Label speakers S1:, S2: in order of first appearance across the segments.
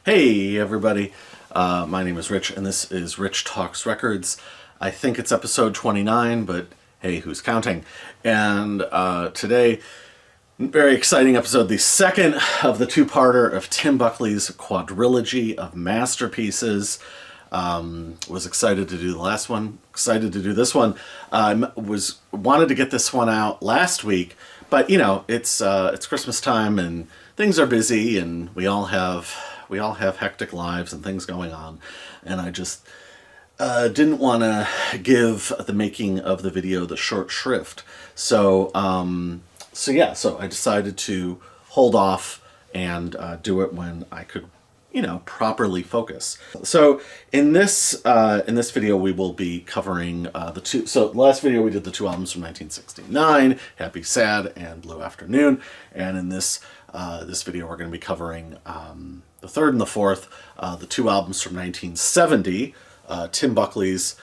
S1: Hey everybody, my name is Rich and this is Rich Talks Records. I think it's episode 29, but hey, who's counting? And today, very exciting episode, the second of the two-parter of Tim Buckley's Quadrilogy of Masterpieces. Was excited to do the last one, excited to do this one. Wanted to get this one out last week, but you know, it's Christmas time and things are busy and we all have hectic lives and things going on, and I just didn't want to give the making of the video the short shrift. So so I decided to hold off and do it when I could, properly focus. So in this video we will be covering the two. So the last video we did the two albums from 1969, Happy Sad and Blue Afternoon, and in this video we're going to be covering the third and the fourth, the two albums from 1970, Tim Buckley's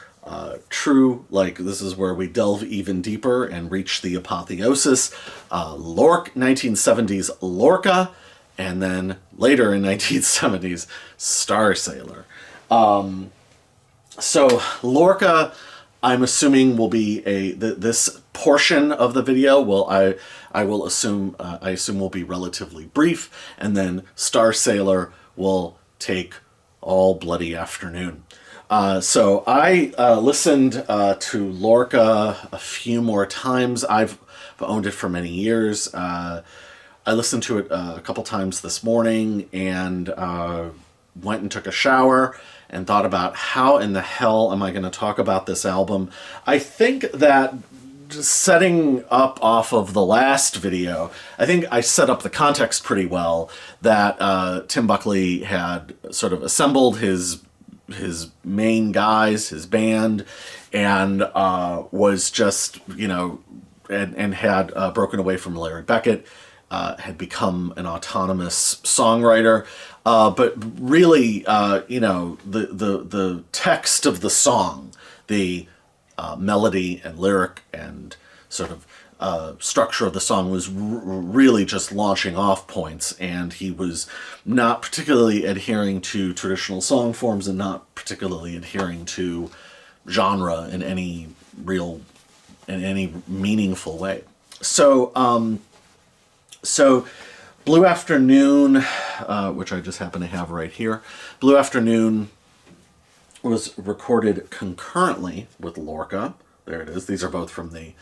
S1: true, this is where we delve even deeper and reach the apotheosis, 1970s Lorca, and then later in 1970s Starsailor. So Lorca, I'm assuming, will be this portion of the video I assume will be relatively brief, and then Starsailor will take all bloody afternoon. So I listened to Lorca a few more times. I've owned it for many years. I listened to it a couple times this morning and went and took a shower and thought about how in the hell am I going to talk about this album. I think that just setting up off of the last video, I think I set up the context pretty well, that Tim Buckley had sort of assembled his main guys, his band, and was just, and had broken away from Larry Beckett, had become an autonomous songwriter. But really, the text of the song, the melody and lyric and sort of structure of the song was really just launching off points, and he was not particularly adhering to traditional song forms and not particularly adhering to genre in any meaningful way. So Blue Afternoon, which I just happen to have right here, Blue Afternoon was recorded concurrently with Lorca. There it is. These are both from the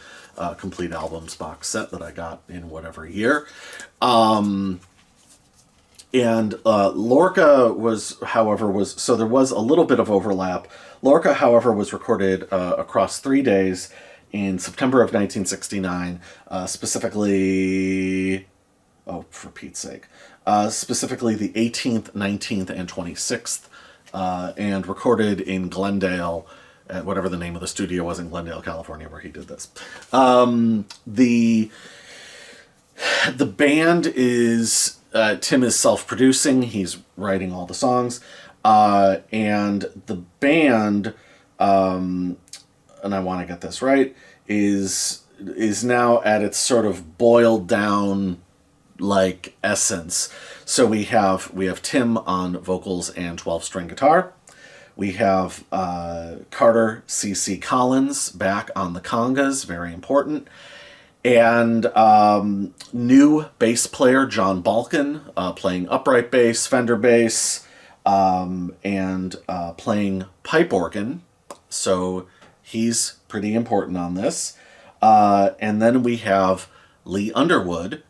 S1: complete albums box set that I got in whatever year. And Lorca so there was a little bit of overlap. Lorca, however, was recorded across 3 days in September of 1969, specifically, for Pete's sake, specifically the 18th, 19th, and 26th, and recorded in Glendale, at whatever the name of the studio was in Glendale, California, where he did this. The band is, Tim is self-producing, he's writing all the songs, and the band, and I want to get this right, is now at its sort of boiled down essence. So we have Tim on vocals and 12-string guitar. We have Carter C.C. Collins back on the congas, very important. And new bass player John Balkin playing upright bass, Fender bass, and playing pipe organ. So he's pretty important on this. And then we have Lee Underwood.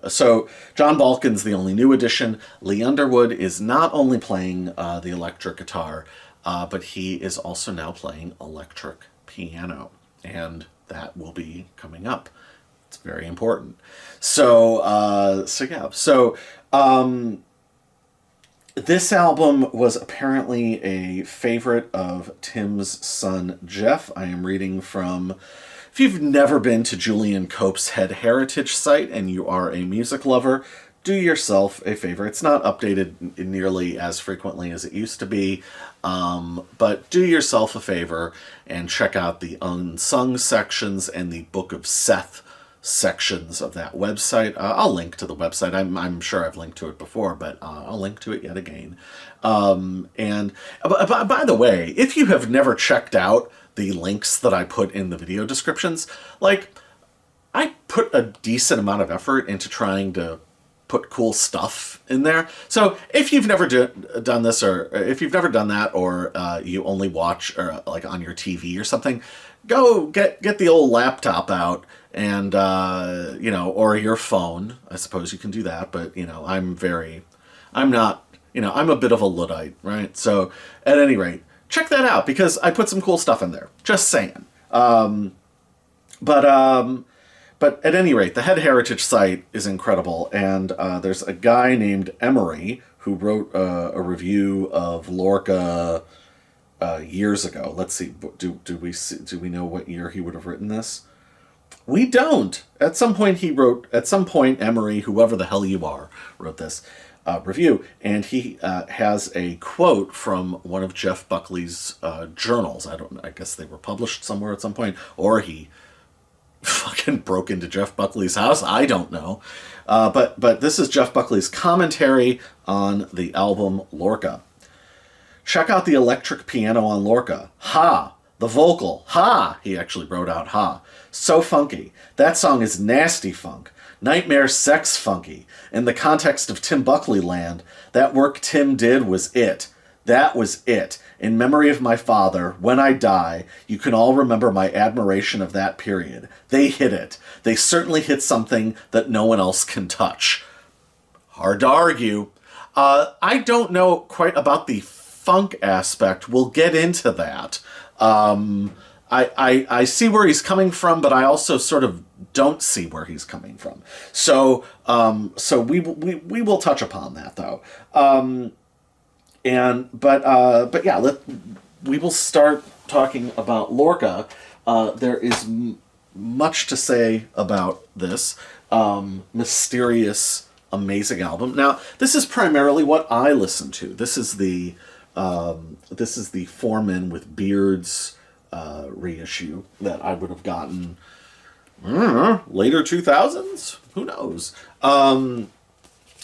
S1: So John Balkin's the only new addition. Lee Underwood is not only playing the electric guitar, but he is also now playing electric piano. And that will be coming up. It's very important. This album was apparently a favorite of Tim's son, Jeff. I am reading from, if you've never been to Julian Cope's Head Heritage site and you are a music lover, do yourself a favor. It's not updated nearly as frequently as it used to be, but do yourself a favor and check out the unsung sections and the Book of Seth sections of that website. I'll link to the website. I'm sure I've linked to it before, but I'll link to it yet again. And by the way, if you have never checked out the links that I put in the video descriptions, like, I put a decent amount of effort into trying to put cool stuff in there. So if you've never done this, or if you've never done that, or you only watch or like on your TV or something, go get the old laptop out and you know, or your phone. I suppose you can do that, but you know, I'm not, you know, I'm a bit of a Luddite, right? So at any rate, check that out because I put some cool stuff in there. Just saying. But at any rate, the Head Heritage site is incredible, and there's a guy named Emery who wrote a review of Lorca years ago. Let's see, do we know what year he would have written this? We don't. At some point, Emery, whoever the hell you are, wrote this review, and he has a quote from one of Jeff Buckley's journals. I guess they were published somewhere at some point, or he fucking broke into Jeff Buckley's house. I don't know. But this is Jeff Buckley's commentary on the album Lorca. Check out the electric piano on Lorca. Ha! The vocal. Ha! He actually wrote out ha. So funky. That song is nasty funk. Nightmare sex funky. In the context of Tim Buckley land, that work Tim did was it. That was it. In memory of my father, when I die, you can all remember my admiration of that period. They hit it. They certainly hit something that no one else can touch. Hard to argue. I don't know quite about the funk aspect. We'll get into that. I see where he's coming from, but I also sort of don't see where he's coming from. So we will touch upon that, though. But yeah, we will start talking about Lorca. There is much to say about this mysterious, amazing album. Now, this is primarily what I listen to. This is the Four Men with Beards reissue that I would have gotten later 2000s. Who knows?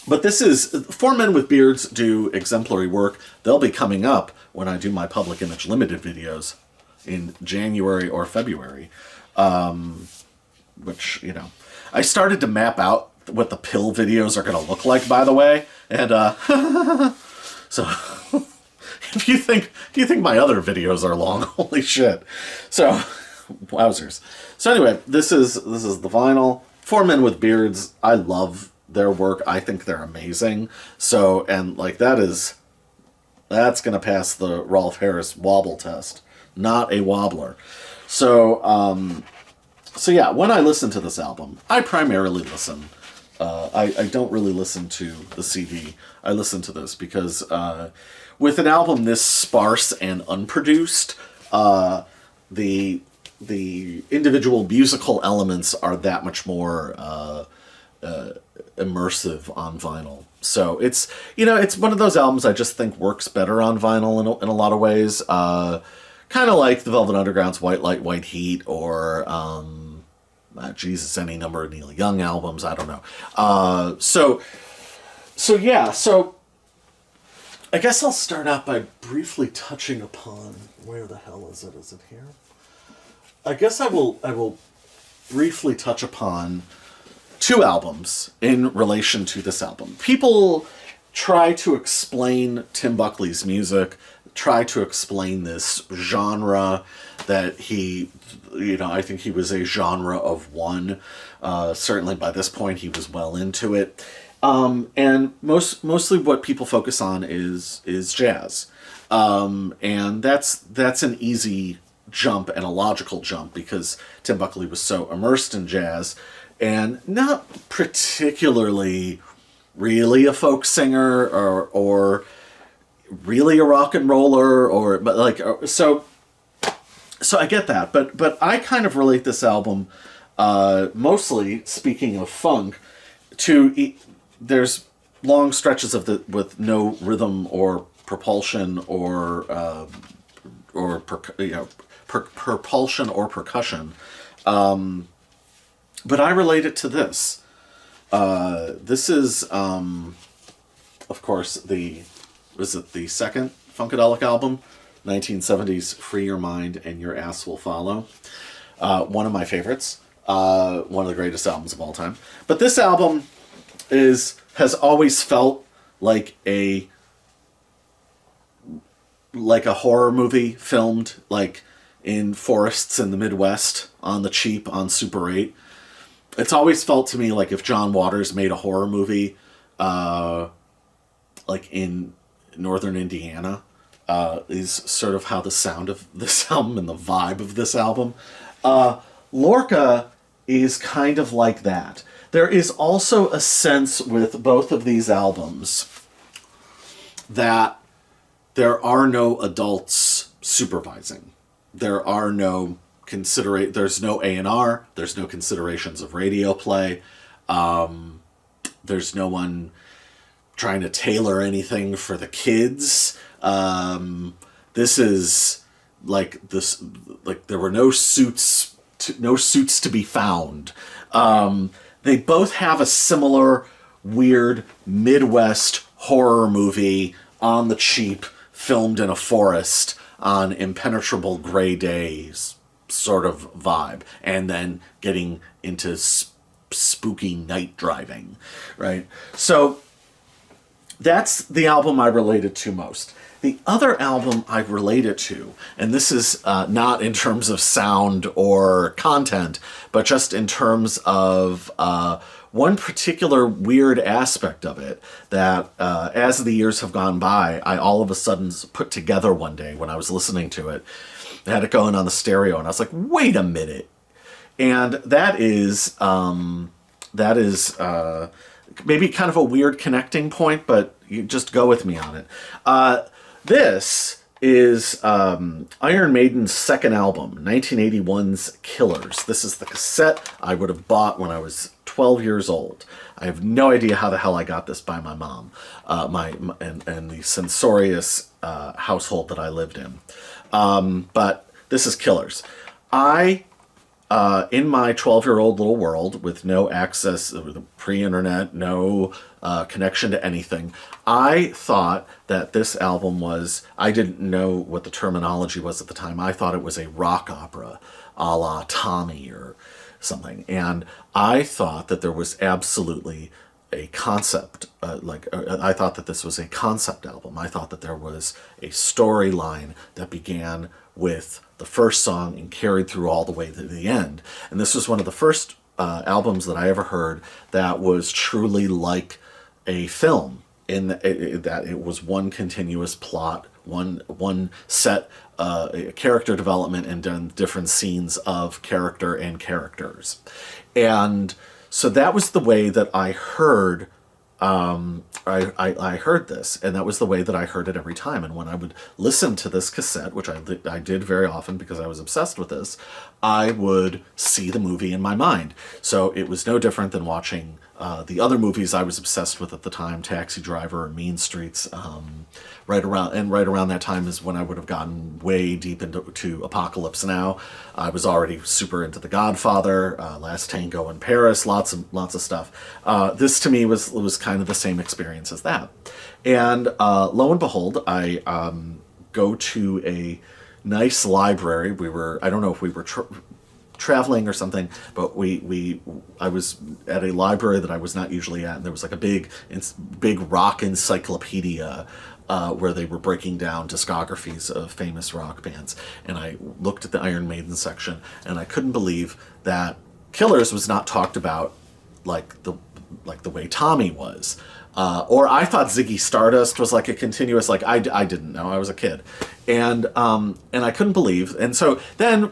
S1: But this is, Four Men with Beards do exemplary work. They'll be coming up when I do my Public Image Limited videos in January or February. Which, you know, I started to map out what the pill videos are going to look like, by the way. And, so, if you think my other videos are long, holy shit. So, wowzers. So anyway, this is the vinyl. Four Men with Beards, I love their work. I think they're amazing. So, and like that's going to pass the Rolf Harris wobble test. Not a wobbler. So, so yeah, when I listen to this album, I primarily listen. I don't really listen to the CD. I listen to this because with an album this sparse and unproduced, the individual musical elements are that much more immersive on vinyl. So it's, you know, it's one of those albums I just think works better on vinyl in a lot of ways. Kind of like the Velvet Underground's White Light, White Heat, or Jesus, any number of Neil Young albums. I don't know. So yeah. So I guess I'll start out by briefly touching upon, where the hell is it? Is it here? I guess I will briefly touch upon two albums in relation to this album. People try to explain Tim Buckley's music, try to explain this genre that he, you know, I think he was a genre of one. Certainly by this point he was well into it. And mostly what people focus on is jazz. And that's an easy jump and a logical jump because Tim Buckley was so immersed in jazz and not particularly really a folk singer or really a rock and roller so I get that, but I kind of relate this album mostly, speaking of funk, to there's long stretches of with no rhythm or propulsion or propulsion or percussion. But I relate it to this. This is, of course, the second Funkadelic album, 1970s Free Your Mind and Your Ass Will Follow. One of my favorites. One of the greatest albums of all time. But this album has always felt like a horror movie filmed like in forests in the Midwest on the cheap on Super 8. It's always felt to me like if John Waters made a horror movie like in northern Indiana, is sort of how the sound of this album and the vibe of this album. Lorca is kind of like that. There is also a sense with both of these albums that there are no adults supervising. There are no there's no A&R, there's no considerations of radio play. There's no one trying to tailor anything for the kids. This is like there were no suits to be found. They both have a similar weird Midwest horror movie on the cheap, filmed in a forest on impenetrable gray days sort of vibe, and then getting into spooky night driving, right? So that's the album I related to most. The other album I related to, and this is not in terms of sound or content, but just in terms of one particular weird aspect of it that as the years have gone by, I all of a sudden put together one day when I was listening to it. I had it going on the stereo, and I was like, wait a minute. And that is maybe kind of a weird connecting point, but you just go with me on it. This is Iron Maiden's second album, 1981's Killers. This is the cassette I would have bought when I was 12 years old. I have no idea how the hell I got this by my mom, and the censorious household that I lived in. But this is Killers. In my 12-year-old little world with no access, pre-internet, no connection to anything, I thought that this album was, I didn't know what the terminology was at the time. I thought it was a rock opera a la Tommy or something. And I thought that there was absolutely a concept, I thought that this was a concept album. I thought that there was a storyline that began with the first song and carried through all the way to the end. And this was one of the first albums that I ever heard that was truly like a film, in that it was one continuous plot, one set character development, and done different scenes of character and characters. And so that was the way that I heard I heard this, and that was the way that I heard it every time. And when I would listen to this cassette, which I did very often because I was obsessed with this, I would see the movie in my mind. So it was no different than watching the other movies I was obsessed with at the time, Taxi Driver and Mean Streets. Right around that time is when I would have gotten way deep into Apocalypse Now. I was already super into The Godfather, Last Tango in Paris, lots of stuff. This to me was kind of the same experience as that. And lo and behold, I go to a nice library. I don't know if we were traveling or something, but I was at a library that I was not usually at, and there was like a big rock encyclopedia where they were breaking down discographies of famous rock bands. And I looked at the Iron Maiden section, and I couldn't believe that Killers was not talked about like the way Tommy was. Or I thought Ziggy Stardust was like a continuous, like I didn't know, I was a kid. And I couldn't believe. And so then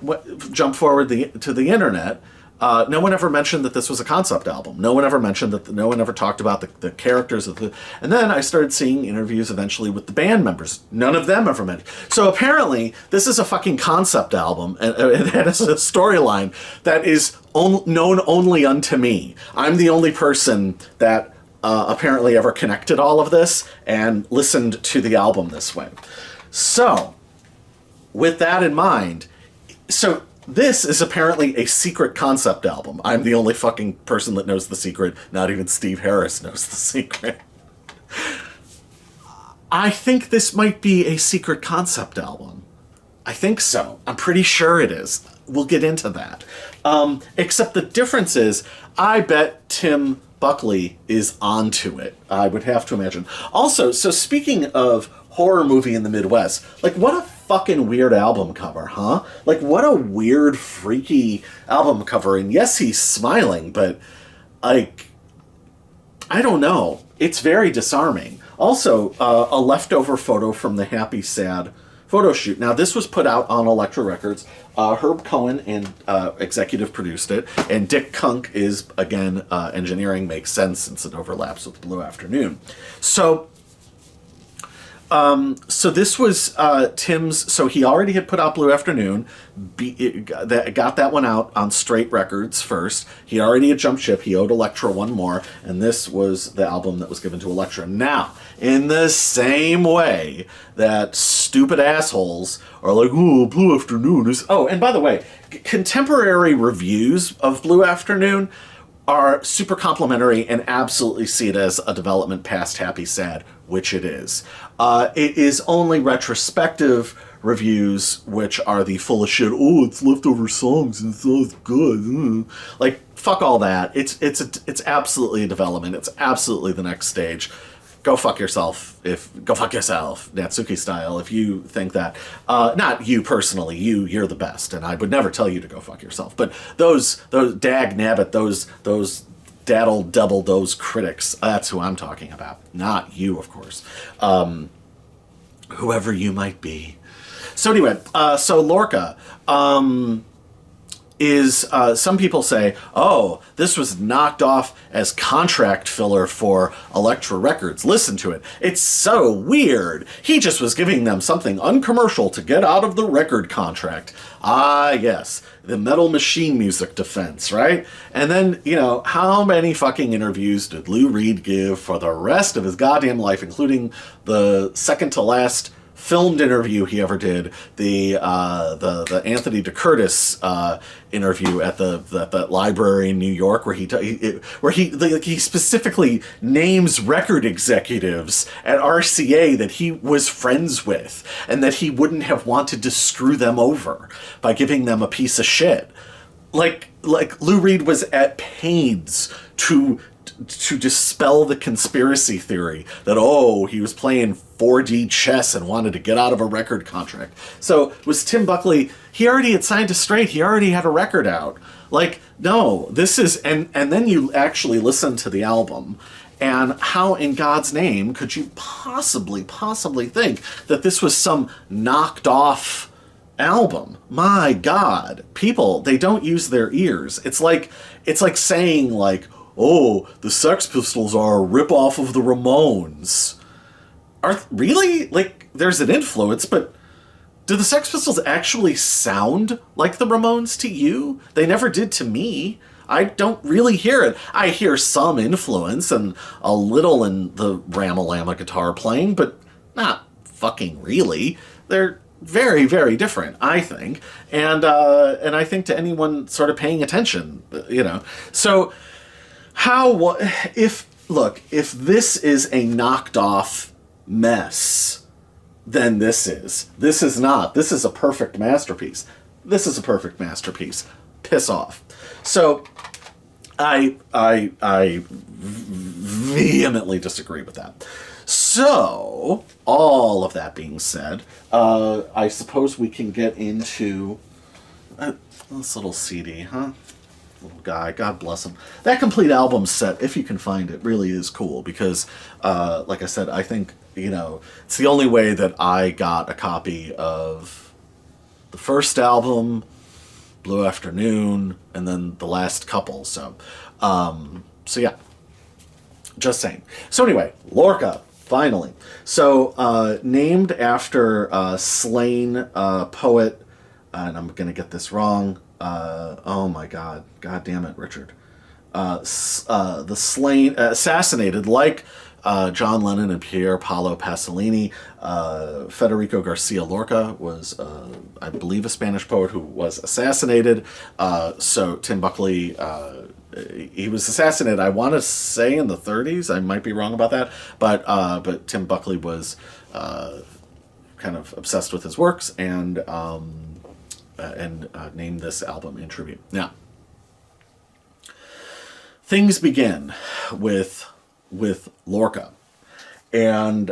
S1: jump forward to the internet. No one ever mentioned that this was a concept album. No one ever mentioned that. No one ever talked about the characters of the. And then I started seeing interviews eventually with the band members. None of them ever mentioned. So apparently, this is a fucking concept album, and it has a storyline that is known only unto me. I'm the only person that apparently ever connected all of this and listened to the album this way. So, with that in mind, so This is apparently a secret concept album. I'm the only fucking person that knows the secret. Not even Steve Harris knows the secret. I think this might be a secret concept album. I think so. I'm pretty sure it is. We'll get into that. Except the difference is, I bet Tim Buckley is onto it. I would have to imagine. Also, so speaking of horror movie in the Midwest, like, what a fucking weird album cover, huh? Like, what a weird, freaky album cover. And yes, he's smiling, but, like, I don't know. It's very disarming. Also, a leftover photo from the Happy Sad photo shoot. Now, this was put out on Elektra Records. Herb Cohen and executive produced it, and Dick Kunk is, again, engineering. Makes sense since it overlaps with Blue Afternoon. So this was Tim's. So he already had put out Blue Afternoon, got that one out on Straight Records first. He already had jumped ship. He owed Elektra one more, and this was the album that was given to Elektra. Now, in the same way that stupid assholes are like, oh, Blue Afternoon is... Oh, and by the way, contemporary reviews of Blue Afternoon are super complimentary and absolutely see it as a development past Happy Sad, which it is. It is only retrospective reviews which are the full of shit. Oh, it's leftover songs and it's all good. Like, fuck all that. It's absolutely a development. It's absolutely the next stage. Go fuck yourself. Go fuck yourself, Natsuki style. If you think that, not you personally, you're the best, and I would never tell you to go fuck yourself. But those dag nabbit, those daddle double those critics. That's who I'm talking about. Not you, of course. Whoever you might be. So anyway, so Lorca is, some people say, oh, this was knocked off as contract filler for Elektra Records. Listen to it. It's so weird. He just was giving them something uncommercial to get out of the record contract. Ah, yes. The Metal Machine music defense, right? And then, how many fucking interviews did Lou Reed give for the rest of his goddamn life, including the second to last filmed interview he ever did, the Anthony DeCurtis interview at the library in New York, where he specifically names record executives at RCA that he was friends with, and that he wouldn't have wanted to screw them over by giving them a piece of shit. Like Lou Reed was at pains to dispel the conspiracy theory that, oh, he was playing 4D chess and wanted to get out of a record contract. So was Tim Buckley, he already had signed to Straight, he already had a record out. Like, no, this is, and then you actually listen to the album, and how in God's name could you possibly think that this was some knocked off album? My God, people, they don't use their ears. It's like saying, like, oh, the Sex Pistols are a ripoff of the Ramones. Really? Like, there's an influence, but do the Sex Pistols actually sound like the Ramones to you? They never did to me. I don't really hear it. I hear some influence and a little in the Ramalama guitar playing, but not fucking really. They're very, very different, I think. And I think to anyone sort of paying attention, So... if this is a knocked off mess, then this is not. This is a perfect masterpiece. Piss off. So I vehemently disagree with that. So, all of that being said, I suppose we can get into this little CD, huh? Little guy, God bless him. That complete album set, if you can find it, really is cool because, like I said, I think, it's the only way that I got a copy of the first album, Blue Afternoon, and then the last couple. So yeah, just saying. So anyway, Lorca, finally. So, named after slain poet, and I'm going to get this wrong, oh my God damn it, Richard. The slain, assassinated, like John Lennon and Pier Paolo Pasolini. Federico Garcia Lorca was, I believe, a Spanish poet who was assassinated. So Tim Buckley, he was assassinated, I want to say in the 30s. I might be wrong about that, but Tim Buckley was kind of obsessed with his works and named this album in tribute. Now, things begin with Lorca, and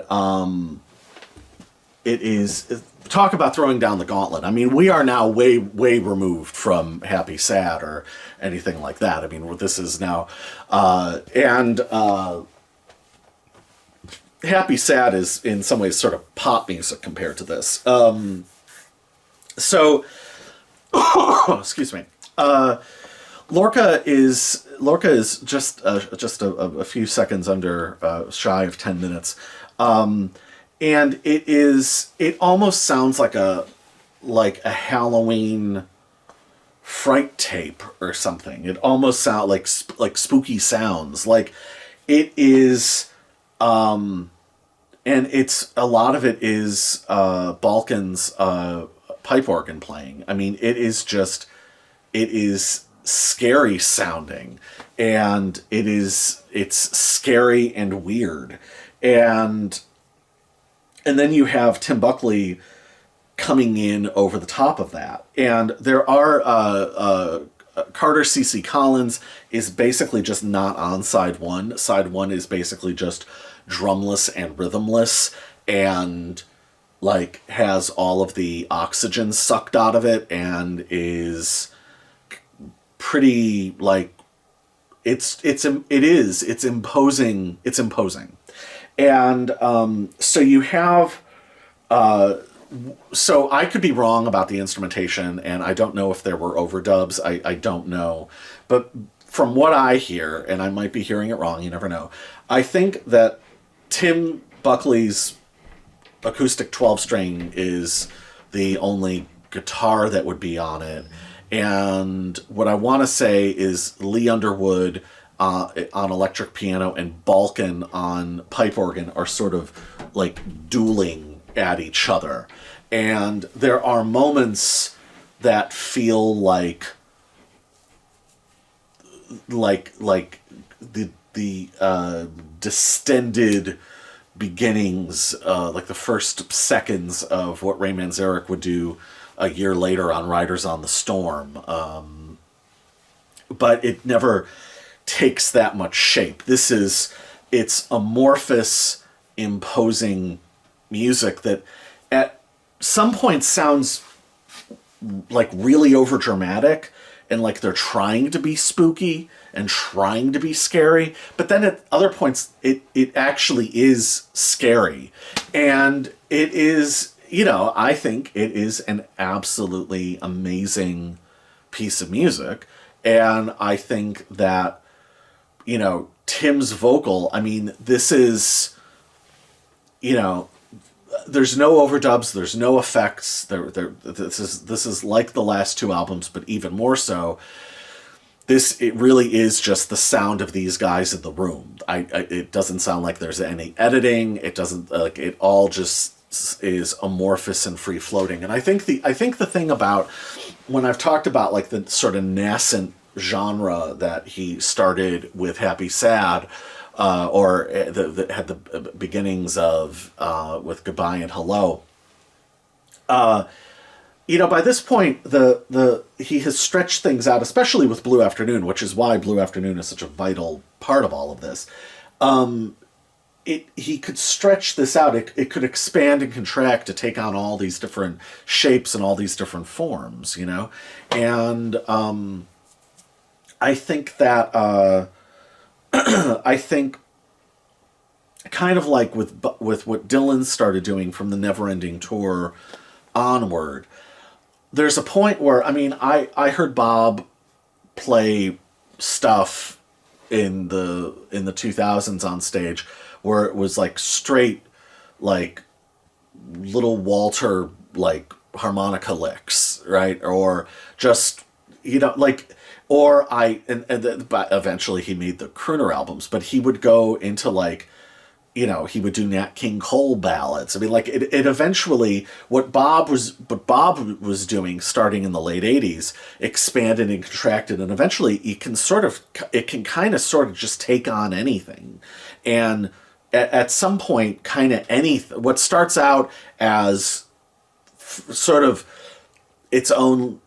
S1: it is, talk about throwing down the gauntlet. I mean, we are now way removed from Happy Sad or anything like that. I mean, this is now Happy Sad is in some ways sort of pop music compared to this. So excuse me. Lorca is just a few seconds under shy of 10 minutes, and it almost sounds like a Halloween fright tape or something. It almost sounds like spooky sounds. Like it is, and it's a lot of it is Balkan's pipe organ playing. I mean, it is scary sounding, and it's scary and weird, and then you have Tim Buckley coming in over the top of that, and there are Carter C.C. Collins is basically just not on side one. Side one is basically just drumless and rhythmless, and like has all of the oxygen sucked out of it, and is pretty like it's imposing. It's imposing, and so you have. So I could be wrong about the instrumentation, and I don't know if there were overdubs. I don't know, but from what I hear, and I might be hearing it wrong, you never know, I think that Tim Buckley's acoustic 12-string is the only guitar that would be on it. And what I want to say is Lee Underwood on electric piano and Balkan on pipe organ are sort of like dueling at each other. And there are moments that feel like the distended beginnings, like the first seconds of what Ray Manzarek would do a year later on Riders on the Storm. But it never takes that much shape. It's amorphous, imposing music that at some point sounds like really overdramatic and like they're trying to be spooky and trying to be scary, but then at other points it actually is scary. And it is, I think it is an absolutely amazing piece of music. And I think that, Tim's vocal, I mean, this is, there's no overdubs, there's no effects. This is like the last two albums, but even more so. It really is just the sound of these guys in the room. It doesn't sound like there's any editing. It doesn't, like, it all just is amorphous and free floating. And I think the thing about when I've talked about like the sort of nascent genre that he started with Happy Sad, or that had the beginnings of with Goodbye and Hello. By this point, he has stretched things out, especially with Blue Afternoon, which is why Blue Afternoon is such a vital part of all of this. He could stretch this out. It could expand and contract to take on all these different shapes and all these different forms, And I think that I think kind of like with what Dylan started doing from the Neverending Tour onward, there's a point where, I mean, I heard Bob play stuff in the 2000s on stage where it was like straight, like Little Walter, like harmonica licks, right? Or just, like, but eventually he made the crooner albums, but he would go into like you know, he would do Nat King Cole ballads. I mean, like it eventually, what Bob was doing starting in the late 80s expanded and contracted, and eventually it can kind of sort of just take on anything. And at some point, kind of anything, what starts out as sort of its own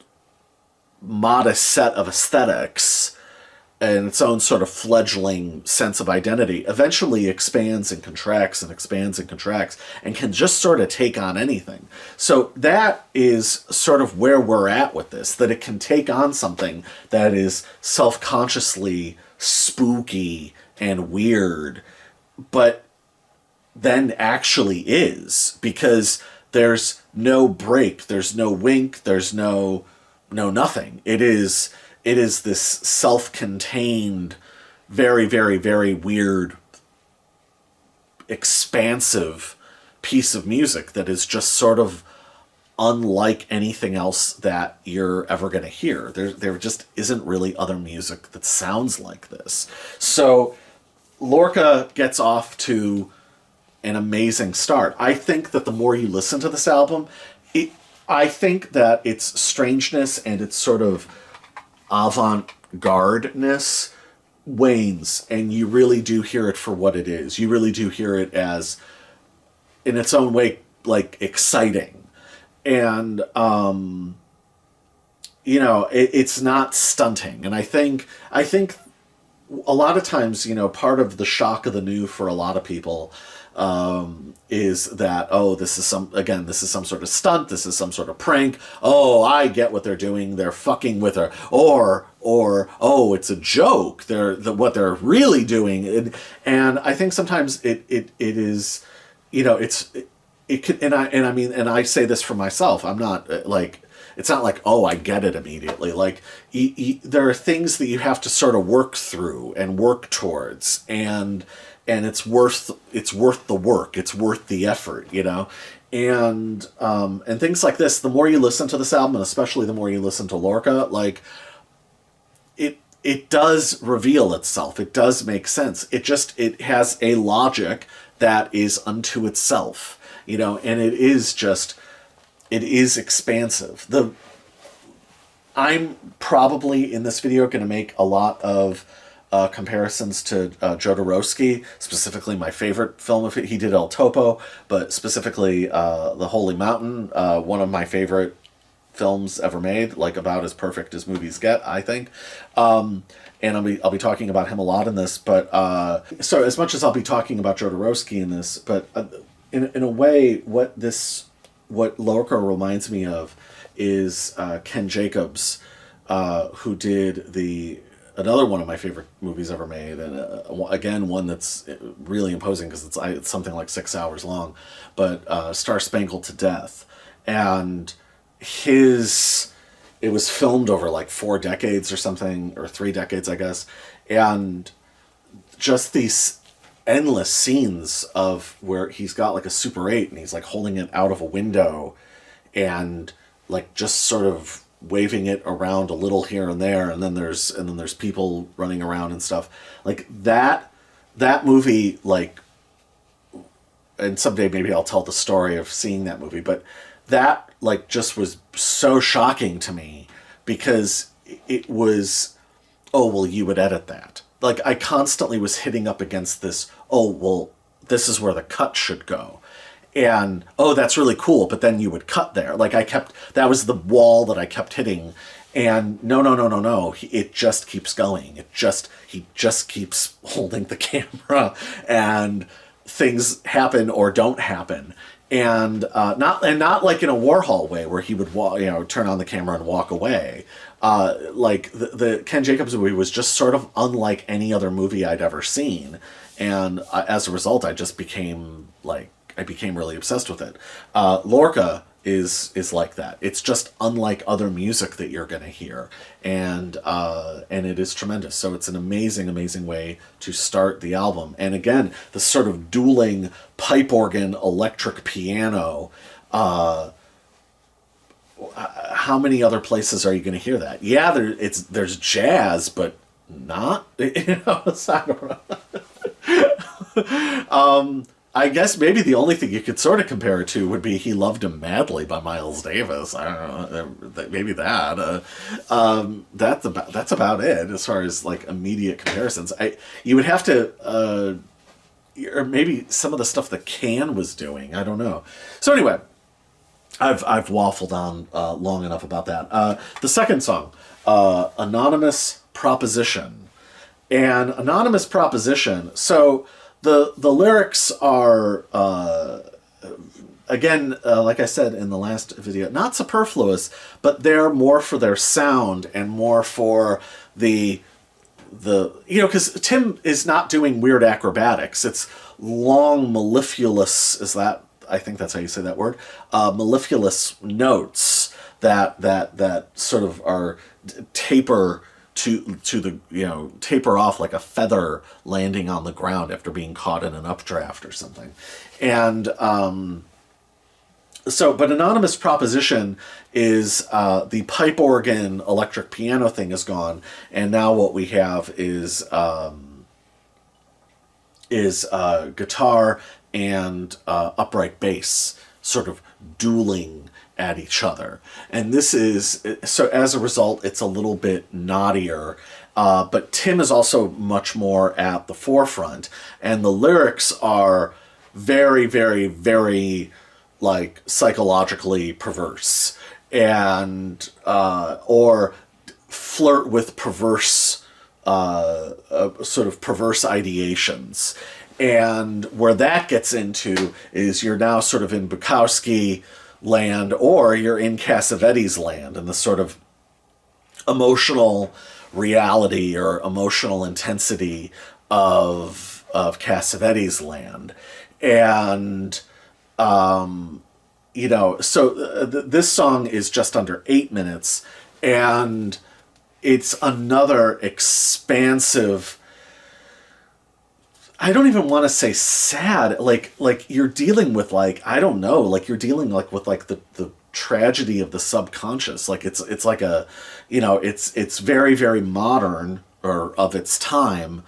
S1: modest set of aesthetics and its own sort of fledgling sense of identity eventually expands and contracts and expands and contracts and can just sort of take on anything. So that is sort of where we're at with this, that it can take on something that is self-consciously spooky and weird, but then actually is, because there's no break, there's no wink, there's no nothing. It is this self-contained, very, very, very weird, expansive piece of music that is just sort of unlike anything else that you're ever going to hear. There just isn't really other music that sounds like this. So Lorca gets off to an amazing start. I think that the more you listen to this album, I think that its strangeness and its sort of avant-garde-ness wanes, and you really do hear it for what it is. You really do hear it as, in its own way, like, exciting. And, you know, it's not stunting. And I think a lot of times, you know, part of the shock of the new for a lot of people is that, oh, this is some sort of stunt, this is some sort of prank, oh, I get what they're doing, they're fucking with her, or oh, it's a joke, what they're really doing. And I think sometimes it is, you know, it can, and I say this for myself, I'm not like, it's not like, oh, I get it immediately. Like, there are things that you have to sort of work through and work towards, and it's worth the work. It's worth the effort, you know? And things like this, the more you listen to this album, and especially the more you listen to Lorca, like, it does reveal itself. It does make sense. It has a logic that is unto itself, you know, and it is expansive. I'm probably in this video going to make a lot of comparisons to Jodorowsky, specifically my favorite film of it. He did El Topo, but specifically The Holy Mountain, one of my favorite films ever made, like about as perfect as movies get, I think. And I'll be talking about him a lot in this, but so as much as I'll be talking about Jodorowsky in this, but in a way, what Lorca reminds me of is Ken Jacobs, who did another one of my favorite movies ever made, and again, one that's really imposing because it's something like 6 hours long, but Star Spangled to Death. And it was filmed over like 4 decades or something, or 3 decades, I guess, and just these endless scenes of where he's got like a Super 8 and he's like holding it out of a window and like just sort of waving it around a little here and there, and then there's people running around and stuff like that movie, like, and someday maybe I'll tell the story of seeing that movie, but that like just was so shocking to me because it was, oh, well, you would edit that. Like, I constantly was hitting up against this, oh, well, this is where the cut should go. And, oh, that's really cool, but then you would cut there. Like, that was the wall that I kept hitting. And no. It just keeps going. He just keeps holding the camera, and things happen or don't happen. And not like in a Warhol way where he would turn on the camera and walk away. Like the Ken Jacobs movie was just sort of unlike any other movie I'd ever seen, and as a result, I became really obsessed with it. Lorca is like that. It's just unlike other music that you're gonna hear, and it is tremendous. So it's an amazing way to start the album. And again, the sort of dueling pipe organ, electric piano. How many other places are you going to hear that? Yeah, there's jazz, but not. I don't know. I guess maybe the only thing you could sort of compare it to would be He Loved Him Madly by Miles Davis. I don't know, maybe that. That's about it as far as like immediate comparisons. You would have to, or maybe some of the stuff that Can was doing. I don't know. So anyway, I've waffled on long enough about that. The second song, Anonymous Proposition. And Anonymous Proposition, so the lyrics are, again, like I said in the last video, not superfluous, but they're more for their sound and more for the because Tim is not doing weird acrobatics. It's long mellifluous, I think that's how you say that word, mellifluous notes that sort of are taper to the, taper off like a feather landing on the ground after being caught in an updraft or something. And but Anonymous Proposition is the pipe organ electric piano thing is gone, and now what we have is guitar and upright bass sort of dueling at each other. And this is, so as a result, it's a little bit naughtier. But Tim is also much more at the forefront. And the lyrics are very, very, very, like, psychologically perverse. And, or flirt with perverse, sort of perverse ideations. And where that gets into is you're now sort of in Bukowski land, or you're in Cassavetes land, and the sort of emotional reality or emotional intensity of Cassavetes land. And so this song is just under 8 minutes, and it's another expansive, I don't even want to say sad, like you're dealing with, like, I don't know, like you're dealing like with like the tragedy of the subconscious. Like it's like a, it's very, very modern, or of its time.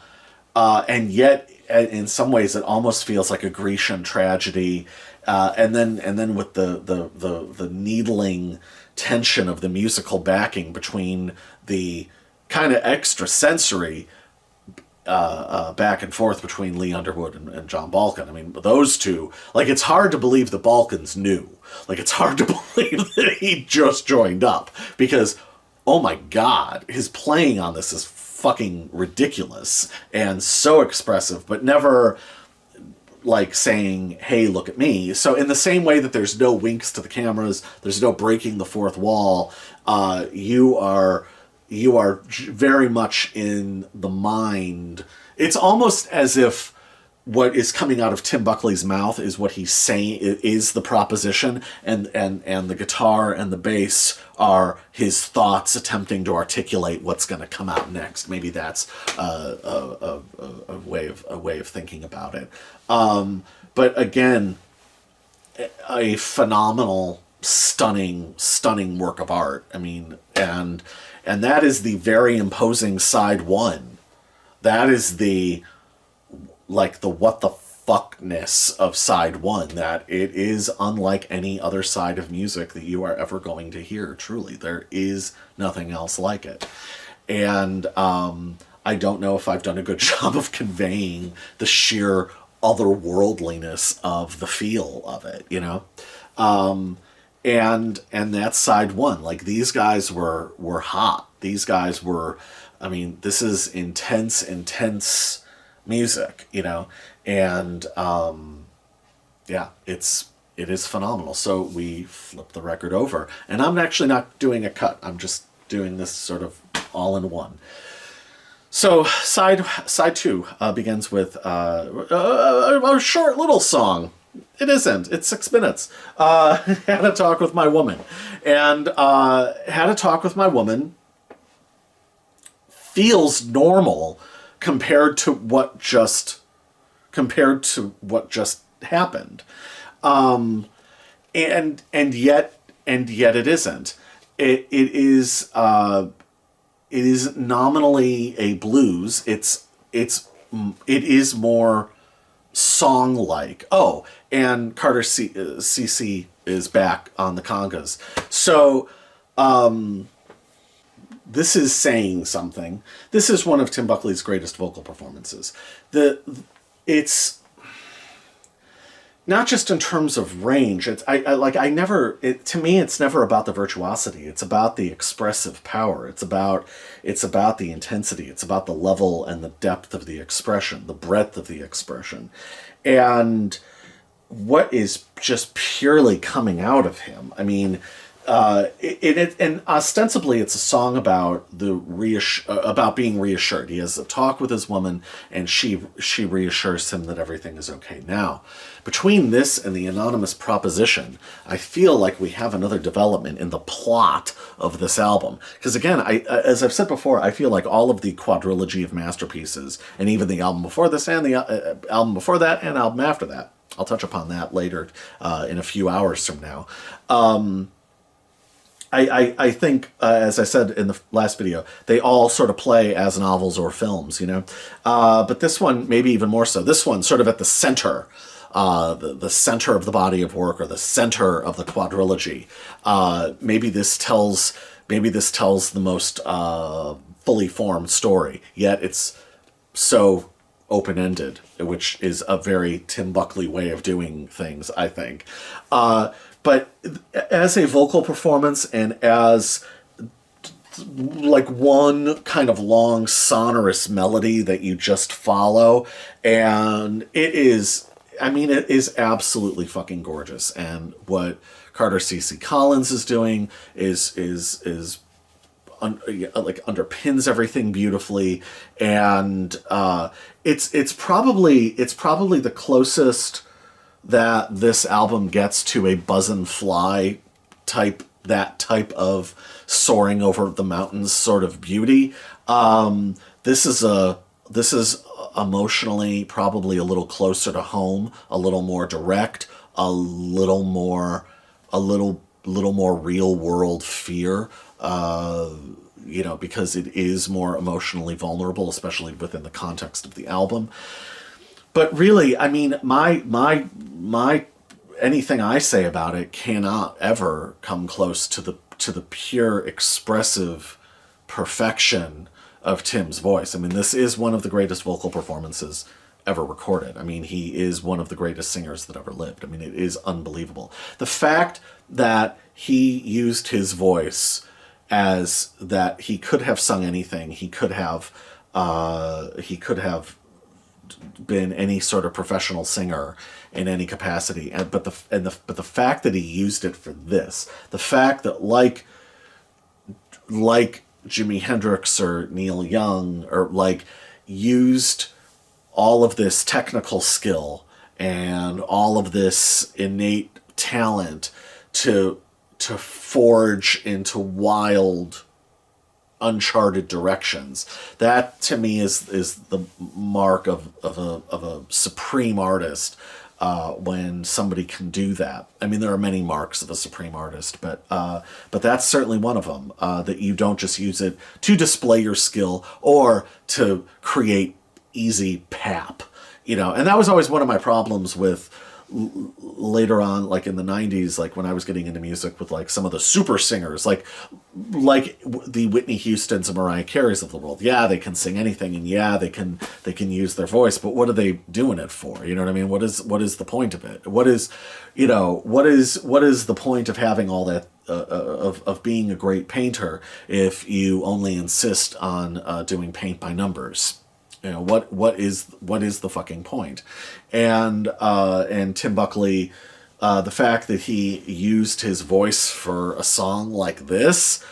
S1: And yet in some ways it almost feels like a Grecian tragedy. And then with the needling tension of the musical backing between the kind of extrasensory back and forth between Lee Underwood and John Balkan. I mean, those two, like, it's hard to believe the Balkans knew. Like, it's hard to believe that he just joined up, because, oh my God, his playing on this is fucking ridiculous and so expressive, but never like saying, hey, look at me. So in the same way that there's no winks to the cameras, there's no breaking the fourth wall, you are very much in the mind. It's almost as if what is coming out of Tim Buckley's mouth is what he's saying, is the proposition, and the guitar and the bass are his thoughts attempting to articulate what's going to come out next. Maybe that's a way of thinking about it. But again, a phenomenal, stunning work of art. I mean, and that is the very imposing side one. That is the what the fuckness of side one, that it is unlike any other side of music that you are ever going to hear. Truly, there is nothing else like it. And I don't know if I've done a good job of conveying the sheer otherworldliness of the feel of it, and that's side one. Like, these guys were hot. These guys were, I mean, this is intense music, and yeah, it is phenomenal. So we flip the record over, and I'm actually not doing a cut. I'm just doing this sort of all in one. So side two begins with a short little song. It isn't. It's 6 minutes. Had a talk with my woman, and had a talk with my woman feels normal compared to what just happened, and yet it isn't. It is nominally a blues. It's more song-like. Oh, and CC is back on the congas. So this is saying something. This is one of Tim Buckley's greatest vocal performances. It's not just in terms of range. To me, it's never about the virtuosity. It's about the expressive power. It's about the intensity. It's about the level and the depth of the expression, the breadth of the expression, and what is just purely coming out of him. I mean, and ostensibly it's a song about about being reassured. He has a talk with his woman, and she reassures him that everything is okay. Now, between this and the anonymous proposition, I feel like we have another development in the plot of this album. Because again, as I've said before, I feel like all of the quadrilogy of masterpieces, and even the album before this and the album before that and album after that, I'll touch upon that later in a few hours from now. I think, as I said in the last video, they all sort of play as novels or films, you know. But this one, maybe even more so. This one, sort of at the center, the center of the body of work, or the center of the quadrilogy. Maybe this tells the most fully formed story. Yet it's so open-ended, which is a very Tim Buckley way of doing things, I think. But as a vocal performance, and as like one kind of long sonorous melody that you just follow, and it is absolutely fucking gorgeous. And what Carter C.C. Collins is doing is underpins everything beautifully, and it's probably the closest that this album gets to a Buzz and Fly type of soaring over the mountains sort of beauty. This is emotionally probably a little closer to home, a little more direct, a little more real world fear. Because it is more emotionally vulnerable, especially within the context of the album. But really, I mean, my anything I say about it cannot ever come close to the pure expressive perfection of Tim's voice. I mean, this is one of the greatest vocal performances ever recorded. I mean, he is one of the greatest singers that ever lived. I mean, it is unbelievable. The fact that he used his voice as that he could have sung anything, he could have been any sort of professional singer in any capacity, but the fact that he used it for this, the fact that like Jimi Hendrix or Neil Young, or like used all of this technical skill and all of this innate talent to forge into wild, uncharted directions. That to me is the mark of a supreme artist, when somebody can do that. I mean, there are many marks of a supreme artist, but that's certainly one of them. That you don't just use it to display your skill or to create easy pap, you know. And that was always one of my problems with later on, like in the 90s, like when I was getting into music with like some of the super singers, like the Whitney Houstons and Mariah Careys of the world. Yeah, they can sing anything, and yeah, they can use their voice, but what are they doing it for? You know what I mean? What is the point of it? What is the point of having all that, of being a great painter if you only insist on doing paint by numbers? You know, what is the fucking point? And Tim Buckley, the fact that he used his voice for a song like this,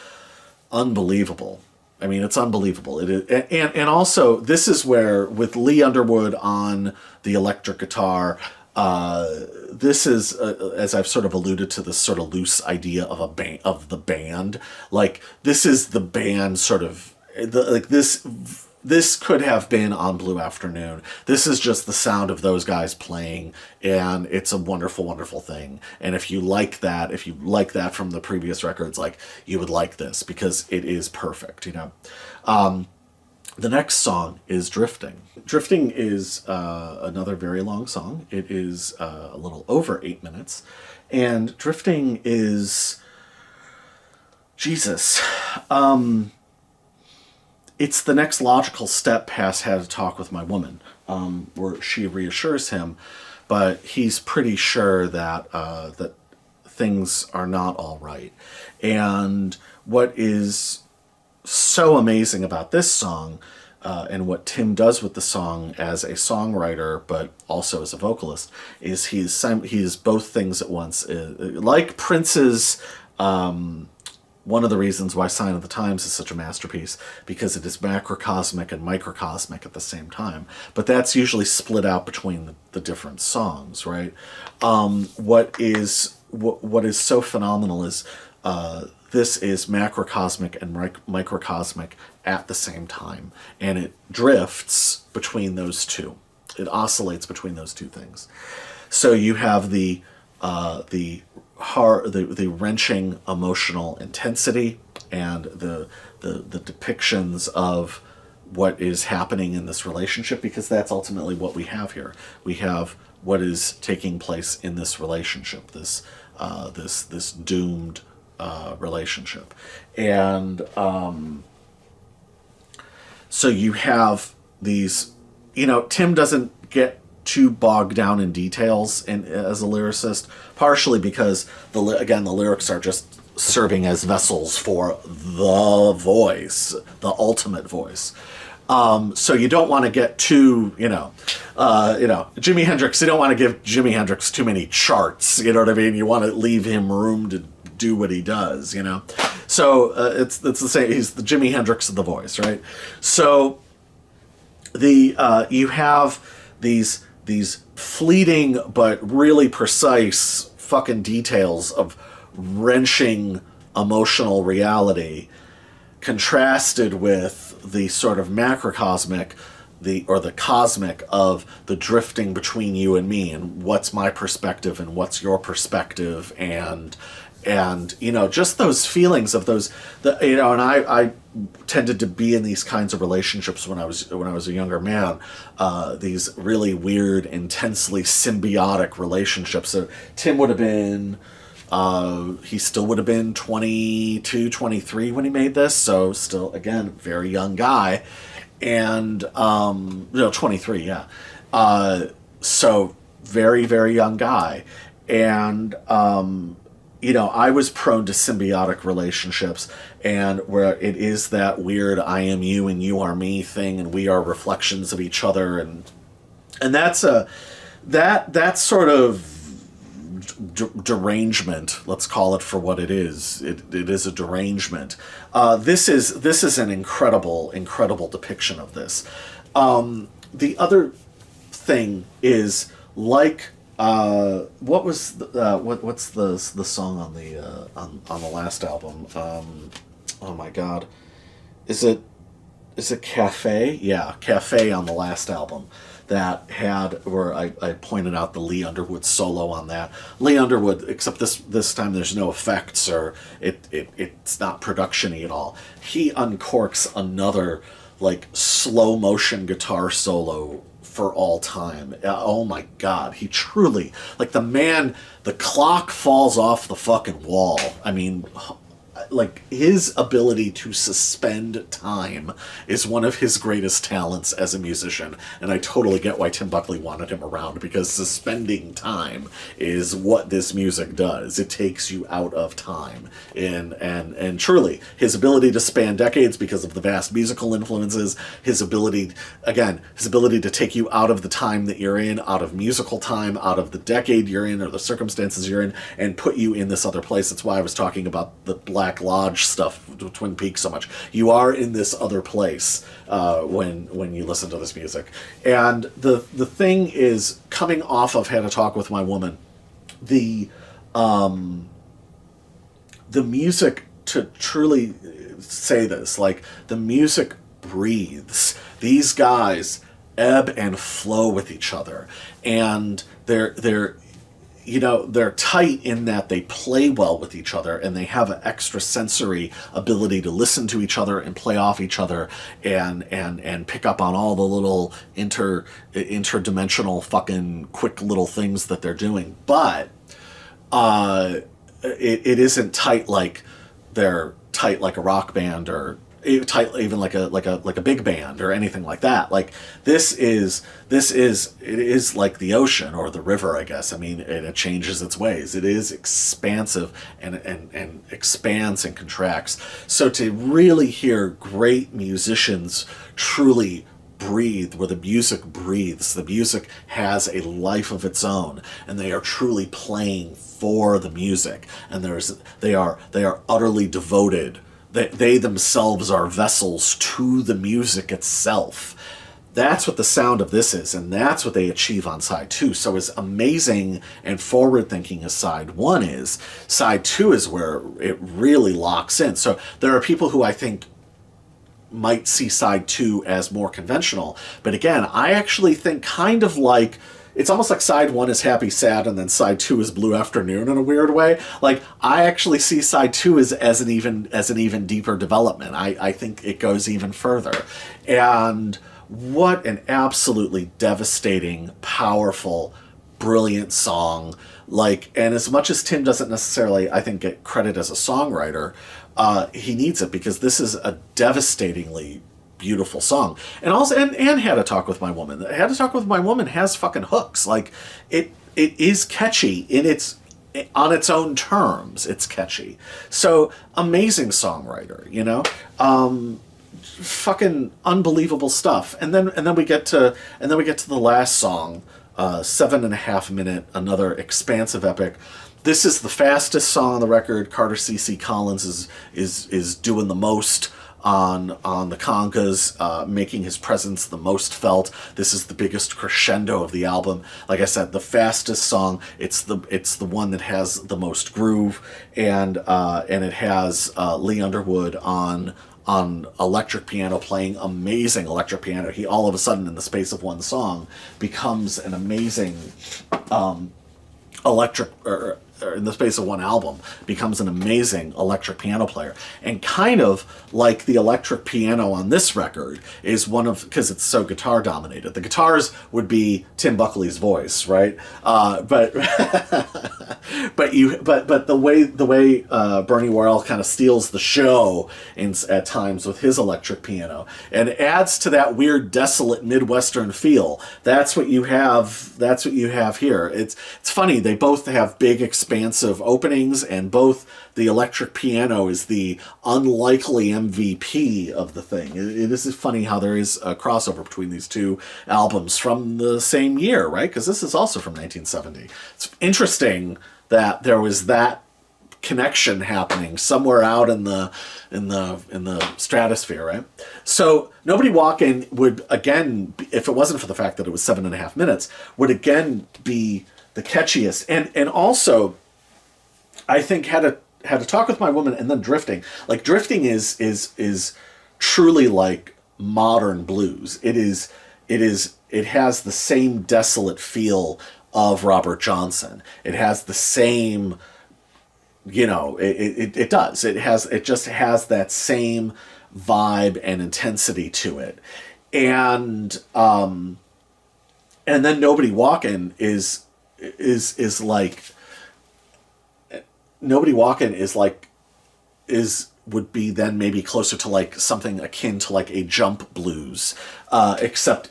S1: unbelievable. I mean, it's unbelievable. It is, and also this is where, with Lee Underwood on the electric guitar, this is as I've sort of alluded to, this sort of loose idea of the band. Like, this is the band sort of This could have been on Blue Afternoon. This is just the sound of those guys playing, and it's a wonderful, wonderful thing. And if you like that from the previous records, like, you would like this, because it is perfect, you know. The next song is Drifting. Drifting is another very long song. It is a little over 8 minutes. And Drifting is... Jesus. It's the next logical step past Had a Talk with My Woman, where she reassures him, but he's pretty sure that that things are not all right. And what is so amazing about this song, and what Tim does with the song as a songwriter, but also as a vocalist, is he's both things at once. Like Prince's, one of the reasons why Sign of the Times is such a masterpiece, because it is macrocosmic and microcosmic at the same time. But that's usually split out between the different songs, right? What is so phenomenal is this is macrocosmic and microcosmic at the same time, and it drifts between those two. It oscillates between those two things. So you have the wrenching emotional intensity and the depictions of what is happening in this relationship, because that's ultimately what we have here. We have what is taking place in this relationship, this doomed relationship, and so you have these. Tim doesn't get too bogged down in details as a lyricist, partially because the lyrics are just serving as vessels for the voice, the ultimate voice. So you don't want to get too, Jimi Hendrix. You don't want to give Jimi Hendrix too many charts. You know what I mean? You want to leave him room to do what he does. So it's the same. He's the Jimi Hendrix of the voice, right? So you have these fleeting but really precise fucking details of wrenching emotional reality, contrasted with the sort of macrocosmic, the cosmic of the drifting between you and me, and what's my perspective and what's your perspective, and just those feelings of those, and I tended to be in these kinds of relationships when I was a younger man, these really weird, intensely symbiotic relationships. So Tim would have been, he still would have been 22, 23 when he made this, so still, again, very young guy, and 23, yeah. So very, very young guy, and I was prone to symbiotic relationships, and where it is that weird I am you and you are me thing, and we are reflections of each other, and that's that sort of derangement, let's call it for what it is. It is a derangement. This is an incredible depiction of this. The other thing is, like, what was what's the song on the last album? Oh my God, is it Cafe? Yeah, Cafe on the last album. That had, where I pointed out the Lee Underwood solo on that. Lee Underwood, except this time there's no effects, or it's not production-y at all. He uncorks another like slow motion guitar solo for all time. Oh my God, he truly, like, the clock falls off the fucking wall. I mean, like, his ability to suspend time is one of his greatest talents as a musician, and I totally get why Tim Buckley wanted him around, because suspending time is what this music does. It takes you out of time, and truly, his ability to span decades because of the vast musical influences, his ability to take you out of the time that you're in, out of musical time, out of the decade you're in, or the circumstances you're in, and put you in this other place. That's why I was talking about the Black Lodge stuff, Twin Peaks, so much. You are in this other place when you listen to this music. And the thing is, coming off of Had a Talk with My Woman, the music, to truly say this, like, the music breathes. These guys ebb and flow with each other, and they're they're tight in that they play well with each other, and they have an extra sensory ability to listen to each other and play off each other, and pick up on all the little interdimensional fucking quick little things that they're doing. But it isn't tight like they're tight like a rock band, or tight even like a big band or anything like that. Like it is like the ocean or the river, I guess. I mean, it changes its ways. It is expansive and expands and contracts. So to really hear great musicians truly breathe, where the music breathes, the music has a life of its own, and they are truly playing for the music, and they are utterly devoted. They themselves are vessels to the music itself. That's what the sound of this is, and that's what they achieve on side 2. So as amazing and forward-thinking as side 1 is, side 2 is where it really locks in. So there are people who I think might see side 2 as more conventional, but again, I actually think kind of like, it's almost like side 1 is happy, sad, and then side 2 is blue afternoon in a weird way. Like, I actually see side 2 as an even deeper development. I think it goes even further. And what an absolutely devastating, powerful, brilliant song. Like, and as much as Tim doesn't necessarily, I think, get credit as a songwriter, he needs it, because this is a devastatingly beautiful song. And also, and Had to Talk with My Woman. Had to Talk with My Woman has fucking hooks. Like, it is catchy on its own terms. It's catchy. So amazing songwriter, fucking unbelievable stuff. And then we get to the last song, 7.5 minute, another expansive epic. This is the fastest song on the record. Carter C.C. Collins is doing the most on the congas, making his presence the most felt. This is the biggest crescendo of the album. Like I said, the fastest song. It's the one that has the most groove, and it has Lee Underwood on electric piano, playing amazing electric piano. He all of a sudden, in the space of one song, becomes an amazing in the space of one album, becomes an amazing electric piano player. And kind of like the electric piano on this record is one of, because it's so guitar dominated. The guitars would be Tim Buckley's voice, right? But the way Bernie Worrell kind of steals the show at times with his electric piano, and adds to that weird desolate Midwestern feel. That's what you have here. It's funny, they both have big expansive openings, and both the electric piano is the unlikely MVP of the thing. It is funny how there is a crossover between these two albums from the same year, right? Because this is also from 1970. It's interesting that there was that connection happening somewhere out in the stratosphere, right? So Nobody Walkin' would, again, if it wasn't for the fact that it was 7.5 minutes, would again be the catchiest. And also, I think Had to Talk with My Woman, and then Drifting. Like, Drifting is truly like modern blues. It has the same desolate feel of Robert Johnson. It has the same, it does. It just has that same vibe and intensity to it. And then Nobody Walkin' is like, Nobody Walkin' would be then maybe closer to like something akin to like a jump blues, except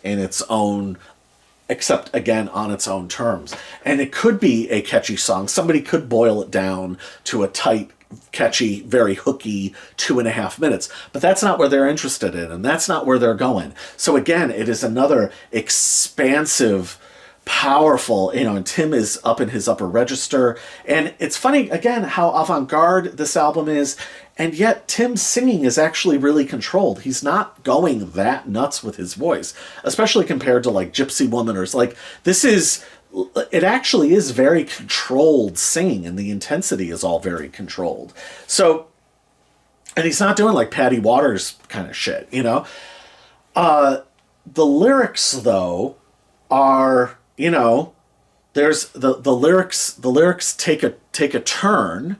S1: again on its own terms. And it could be a catchy song. Somebody could boil it down to a tight, catchy, very hooky 2.5 minutes, but that's not where they're interested in, and that's not where they're going. So again, it is another expansive, powerful, and Tim is up in his upper register. And it's funny, again, how avant-garde this album is, and yet Tim's singing is actually really controlled. He's not going that nuts with his voice, especially compared to like Gypsy Woman, or like, it actually is very controlled singing, and the intensity is all very controlled. So, and he's not doing like Patty Waters kind of shit, The lyrics, though, are, there's the lyrics. The lyrics take a turn,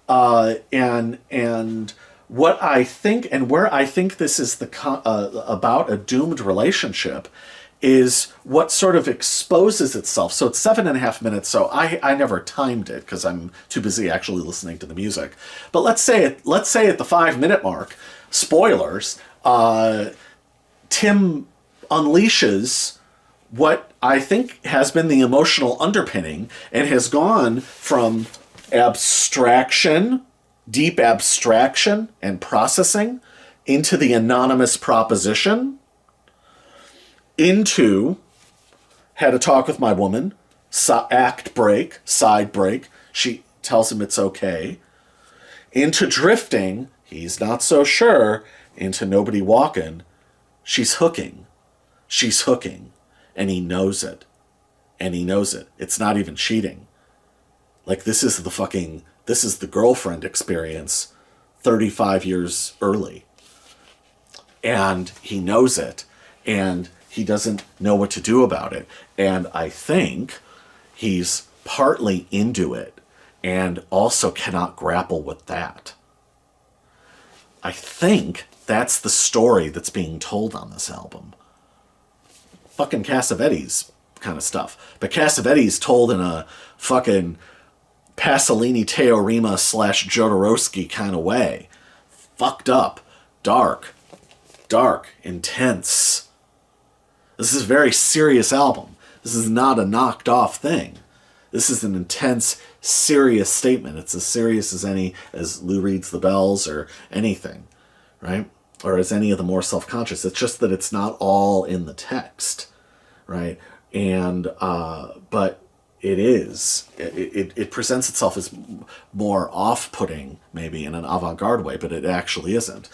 S1: and what I think and where I think this is about a doomed relationship is what sort of exposes itself. So it's 7.5 minutes. So I never timed it because I'm too busy actually listening to the music. But let's say at the 5 minute mark, spoilers, Tim unleashes what I think has been the emotional underpinning and has gone from abstraction, deep abstraction and processing into the anonymous proposition, into had a talk with my woman, act break, side break, she tells him it's okay, into drifting, he's not so sure, into nobody walking, she's hooking, and he knows it, it's not even cheating. Like, this is the girlfriend experience 35 years early. And he knows it, and he doesn't know what to do about it. And I think he's partly into it and also cannot grapple with that. I think that's the story that's being told on this album. Fucking Cassavetes kind of stuff. But Cassavetes told in a fucking Pasolini Teorema / Jodorowsky kind of way. Fucked up. Dark, intense. This is a very serious album. This is not a knocked off thing. This is an intense, serious statement. It's as serious as Lou Reed's The Bells or anything, right? Or as any of the more self-conscious. It's just that it's not all in the text, right? And, but it is. It presents itself as more off-putting, maybe in an avant-garde way, but it actually isn't.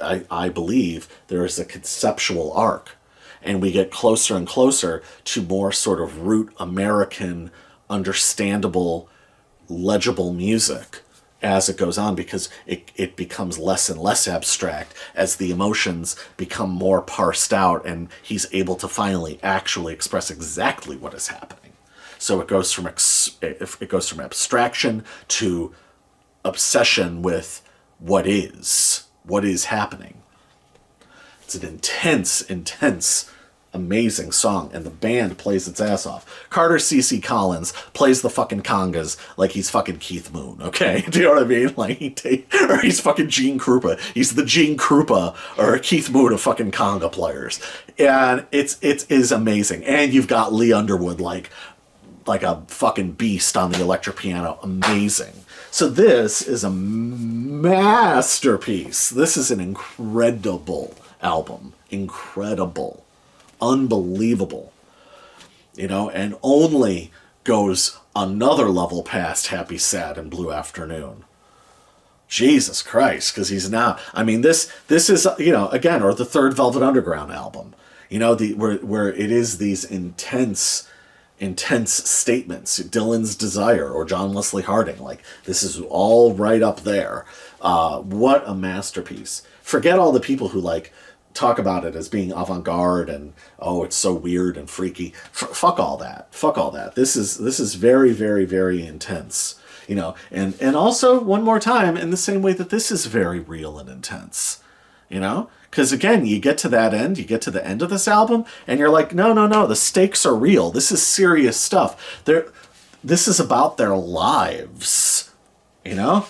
S1: I believe there is a conceptual arc, and we get closer and closer to more sort of root American, understandable, legible music as it goes on, because it becomes less and less abstract as the emotions become more parsed out, and he's able to finally actually express exactly what is happening. So it goes from abstraction to obsession with what is happening. It's an intense, amazing song, and the band plays its ass off. Carter C.C. Collins plays the fucking congas like he's fucking Keith Moon, okay? Do you know what I mean? Like, or he's fucking Gene Krupa. He's the Gene Krupa or Keith Moon of fucking conga players. And it is amazing. And you've got Lee Underwood like a fucking beast on the electric piano. Amazing. So this is a masterpiece. This is an incredible album. Incredible. Unbelievable. You know, and only goes another level past Happy, Sad, and Blue Afternoon. Jesus Christ, because he's now... I mean, this is, you know, again, or the third Velvet Underground album. You know, where it is these intense statements. Dylan's Desire or John Wesley Harding. Like, this is all right up there. What a masterpiece. Forget all the people who, like, talk about it as being avant-garde and, oh, it's so weird and freaky. Fuck all that. This is very, very, very intense. You know, and also, one more time, in the same way that this is very real and intense. You know? Because, again, you get to that end, you get to the end of this album, and you're like, no, the stakes are real. This is serious stuff. This is about their lives, you know?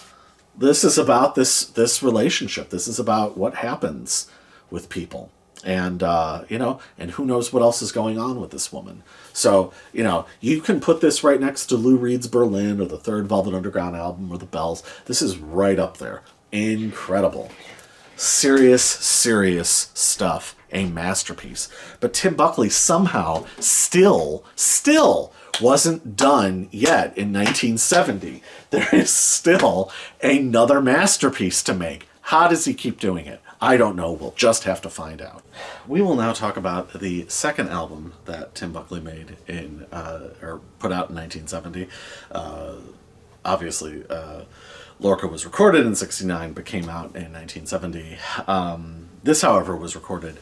S1: This is about this relationship. This is about what happens with people. And, you know, and who knows what else is going on with this woman. So, you know, you can put this right next to Lou Reed's Berlin or the third Velvet Underground album or the Bells. This is right up there. Incredible. Serious stuff. A masterpiece. But Tim Buckley somehow still wasn't done yet in 1970. There is still another masterpiece to make. How does he keep doing it? I don't know. We'll just have to find out. We will now talk about the second album that Tim Buckley made or put out in 1970. Obviously, Lorca was recorded in 1969, but came out in 1970. This, however, was recorded,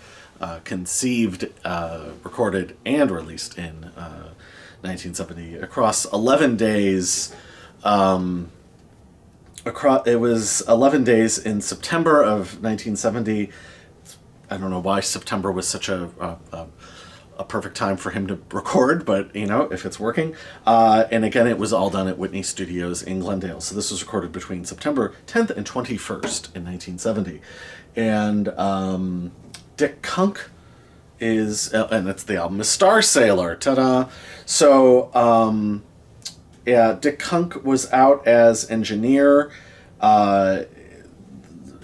S1: conceived, recorded, and released in 1970. Across 11 days, it was 11 days in September of 1970. I don't know why September was such a perfect time for him to record, but you know, if it's working. And again, it was all done at Whitney Studios in Glendale. So this was recorded between September 10th and 21st in 1970. And Dick Kunk is, and it's the album is Starsailor. Ta-da! So, yeah, Dick Kunk was out as engineer.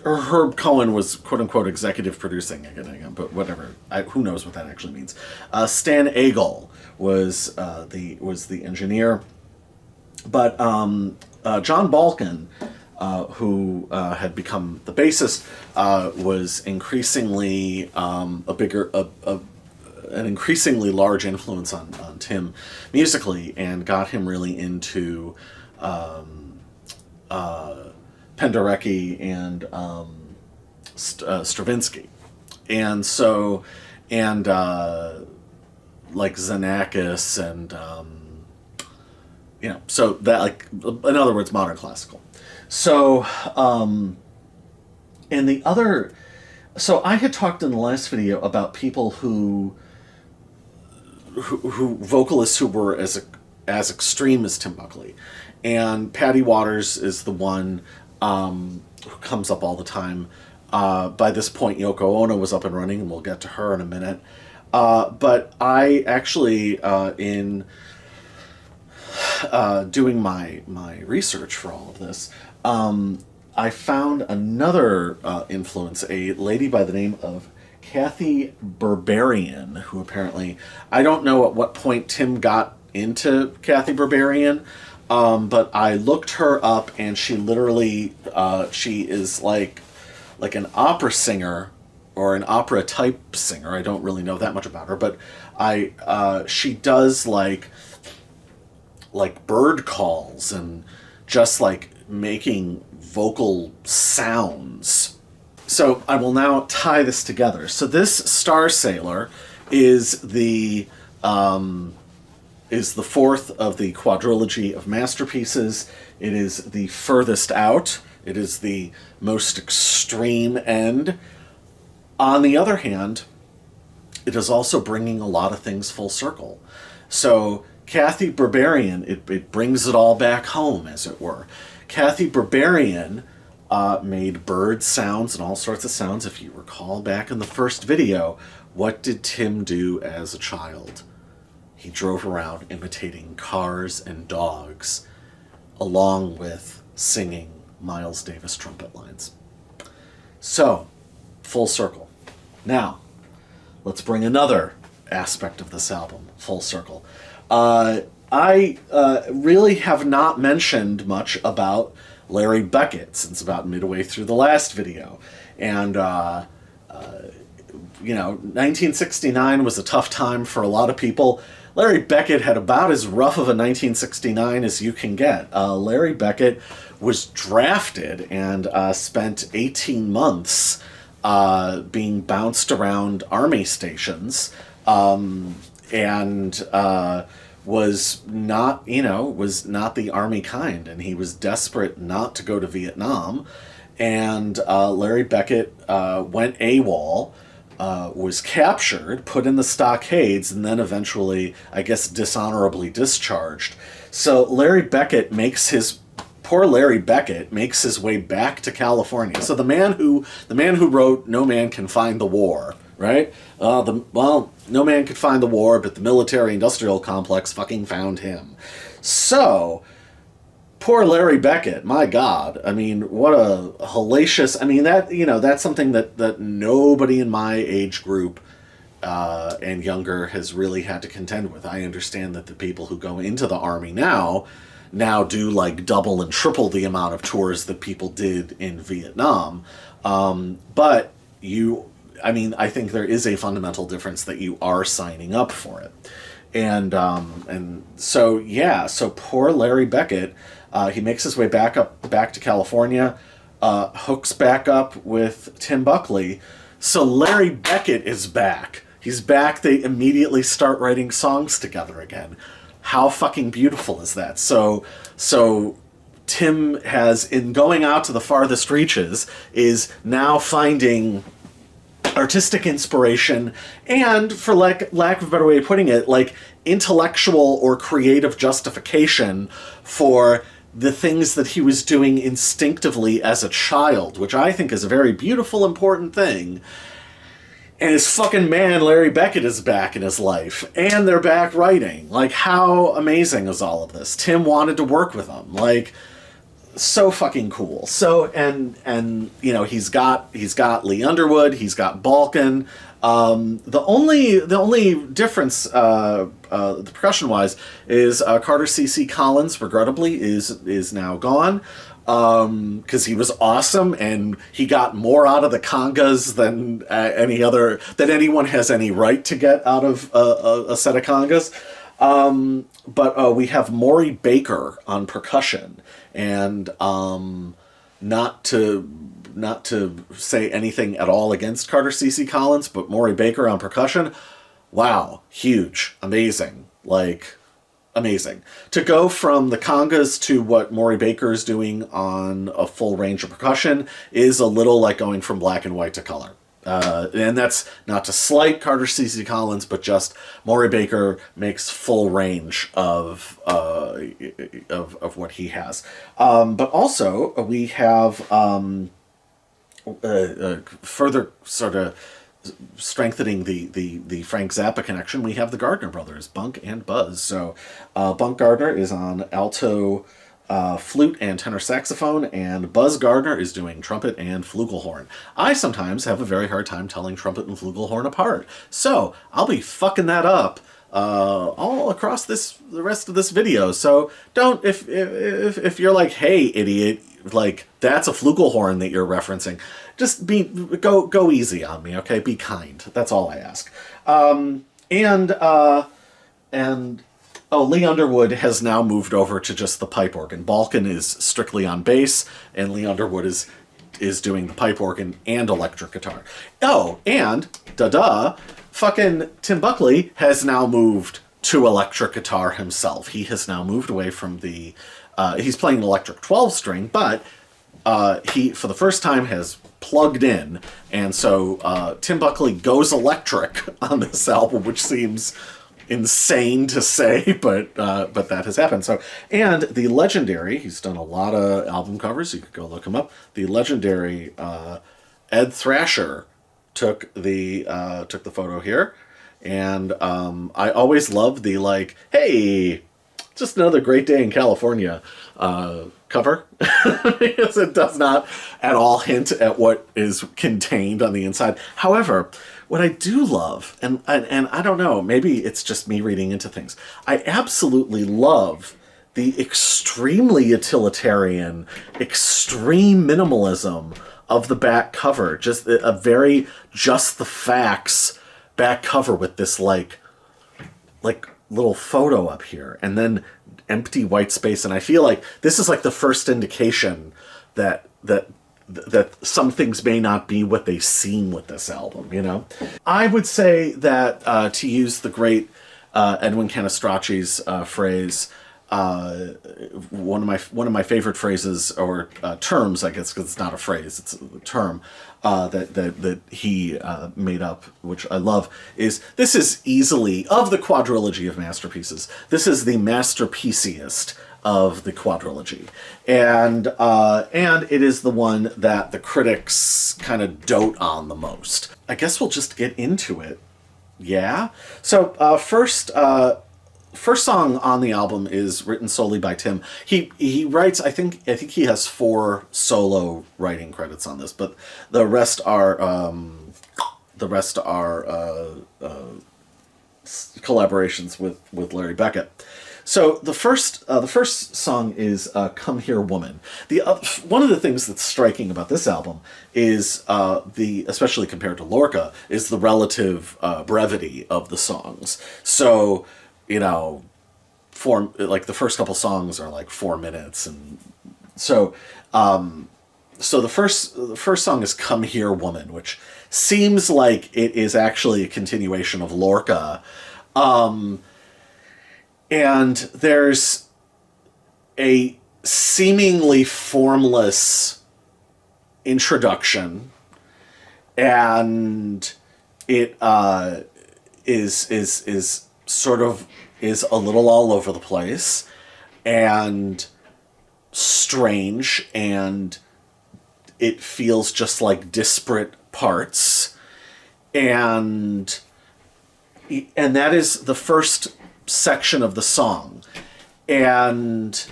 S1: Herb Cohen was quote-unquote executive producing again, but whatever. Who knows what that actually means. Stan Agel was the engineer. But John Balkin, who had become the bassist, was increasingly an increasingly large influence on Tim musically, and got him really into Penderecki and Stravinsky, and so like Xenakis and you know, so that, like, in other words, modern classical. So and the other, so I had talked in the last video about people who vocalists who were as extreme as Tim Buckley, and Patty Waters is the one who comes up all the time. By this point, Yoko Ono was up and running, and we'll get to her in a minute. But I actually, in doing my research for all of this, I found another influence, a lady by the name of Kathy Berberian, who apparently, I don't know at what point Tim got into Kathy Berberian, but I looked her up, and she literally, she is like an opera singer, or an opera type singer. I don't really know that much about her, but she does like bird calls and just like making vocal sounds. So I will now tie this together. So this Starsailor is the fourth of the quadrilogy of masterpieces. It is the furthest out. It is the most extreme end. On the other hand, it is also bringing a lot of things full circle. So Kathy Berberian, it brings it all back home, as it were. Kathy Berberian made bird sounds and all sorts of sounds. If you recall back in the first video, what did Tim do as a child? He drove around imitating cars and dogs, along with singing Miles Davis trumpet lines. So, full circle. Now, let's bring another aspect of this album full circle. I really have not mentioned much about Larry Beckett since about midway through the last video. And, you know, 1969 was a tough time for a lot of people. Larry Beckett had about as rough of a 1969 as you can get. Larry Beckett was drafted and spent 18 months being bounced around army stations, and was not the army kind, and he was desperate not to go to Vietnam. And Larry Beckett went AWOL, was captured, put in the stockades, and then eventually, I guess, dishonorably discharged. So poor Larry Beckett makes his way back to California. So the man who wrote "No Man Can Find the War," right? No man could find the war, but the military-industrial complex fucking found him. So, poor Larry Beckett, my God. I mean, what a hellacious... I mean, that's something that nobody in my age group and younger has really had to contend with. I understand that the people who go into the Army now do like double and triple the amount of tours that people did in Vietnam. But I think there is a fundamental difference that you are signing up for it. And so poor Larry Beckett, he makes his way back to California, hooks back up with Tim Buckley. So Larry Beckett is back. He's back. They immediately start writing songs together again. How fucking beautiful is that? So Tim has, in going out to the farthest reaches, is now finding artistic inspiration and, for lack of a better way of putting it, like intellectual or creative justification for the things that he was doing instinctively as a child, which I think is a very beautiful, important thing. And his fucking man, Larry Beckett, is back in his life. And they're back writing. Like, how amazing is all of this? Tim wanted to work with him. Like, so fucking cool. So, and you know, he's got Lee Underwood, he's got Balkan. The only difference, the percussion wise, is Carter C.C. Collins, regrettably, is now gone. Because he was awesome and he got more out of the congas than anyone has any right to get out of a set of congas. But we have Maury Baker on percussion, and not to say anything at all against Carter C.C. Collins, but Maury Baker on percussion, wow, huge, amazing, like amazing. To go from the congas to what Maury Baker is doing on a full range of percussion is a little like going from black and white to color. And that's not to slight Carter C.C. Collins, but just Maury Baker makes full range of what he has. But also we have further sort of strengthening the Frank Zappa connection. We have the Gardner brothers, Bunk and Buzz. So Bunk Gardner is on alto, flute and tenor saxophone, and Buzz Gardner is doing trumpet and flugelhorn. I sometimes have a very hard time telling trumpet and flugelhorn apart, so I'll be fucking that up all across the rest of this video. So don't, if you're like, hey idiot, like that's a flugelhorn that you're referencing, just go easy on me, okay? Be kind. That's all I ask. Lee Underwood has now moved over to just the pipe organ. Balkan is strictly on bass, and Lee Underwood is doing the pipe organ and electric guitar. Oh, and fucking Tim Buckley has now moved to electric guitar himself. He has now moved away from the he's playing an electric 12-string, but he, for the first time, has plugged in, and so Tim Buckley goes electric on this album, which seems insane to say, but that has happened. So, and the legendary, he's done a lot of album covers, you could go look him up, the legendary Ed Thrasher took the photo here, and I always love the, like, hey, just another great day in California cover, because it does not at all hint at what is contained on the inside. However, what I do love, and I don't know, maybe it's just me reading into things, I absolutely love the extremely utilitarian, extreme minimalism of the back cover. Just a very just the facts back cover with this like little photo up here, and then empty white space. And I feel like this is like the first indication that some things may not be what they seem with this album, you know? I would say that, to use the great Edwin Canestracci's phrase, one of my favorite phrases, or terms, I guess, because it's not a phrase, it's a term that he made up, which I love, is this is easily, of the quadrilogy of masterpieces, this is the masterpieciest of the quadrilogy, and it is the one that the critics kind of dote on the most. I guess we'll just get into it. Yeah. So first song on the album is written solely by Tim. He writes, I think he has 4 solo writing credits on this, but the rest are collaborations with Larry Beckett. So the first song is "Come Here, Woman." One of the things that's striking about this album is especially compared to Lorca, is the relative brevity of the songs. So, you know, the first couple songs are like 4 minutes, and so the first song is "Come Here, Woman," which seems like it is actually a continuation of Lorca. And there's a seemingly formless introduction, and it is sort of is a little all over the place and strange, and it feels just like disparate parts, and that is the first section of the song, and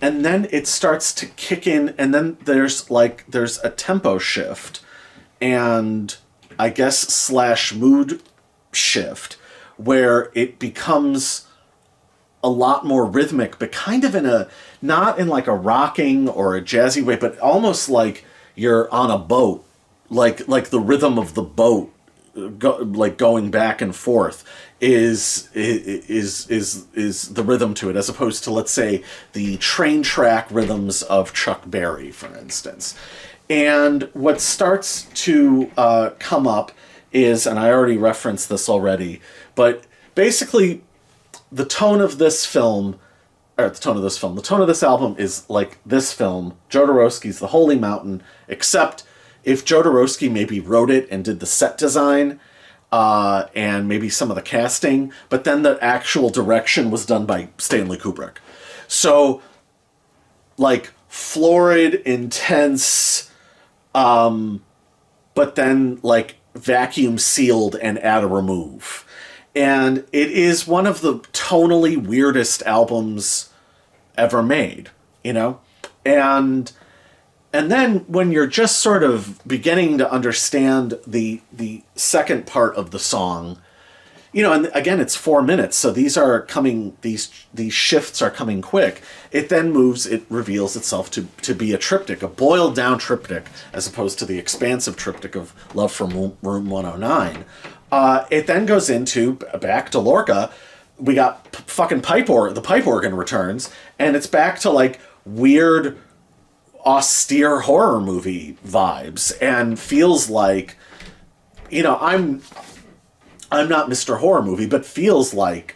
S1: then it starts to kick in, and then there's a tempo shift, and I guess slash mood shift, where it becomes a lot more rhythmic, but kind of in a, not in like a rocking or a jazzy way, but almost like you're on a boat, like the rhythm of the boat, going back and forth is the rhythm to it, as opposed to, let's say, the train track rhythms of Chuck Berry, for instance. And what starts to come up is, and I already referenced this already, but basically the tone of this album is like this film, Jodorowsky's The Holy Mountain, except if Jodorowsky maybe wrote it and did the set design, and maybe some of the casting, but then the actual direction was done by Stanley Kubrick. So, like, florid, intense, but then, like, vacuum sealed and at a remove. And it is one of the tonally weirdest albums ever made, you know? And then when you're just sort of beginning to understand the second part of the song, you know, and again, it's 4 minutes, so these shifts are coming quick. It then reveals itself to be a triptych, a boiled down triptych, as opposed to the expansive triptych of Love from Room 109. It then goes into, back to Lorca, we got fucking the pipe organ returns, and it's back to like weird, austere horror movie vibes, and feels like, you know, I'm not Mr. Horror Movie, but feels like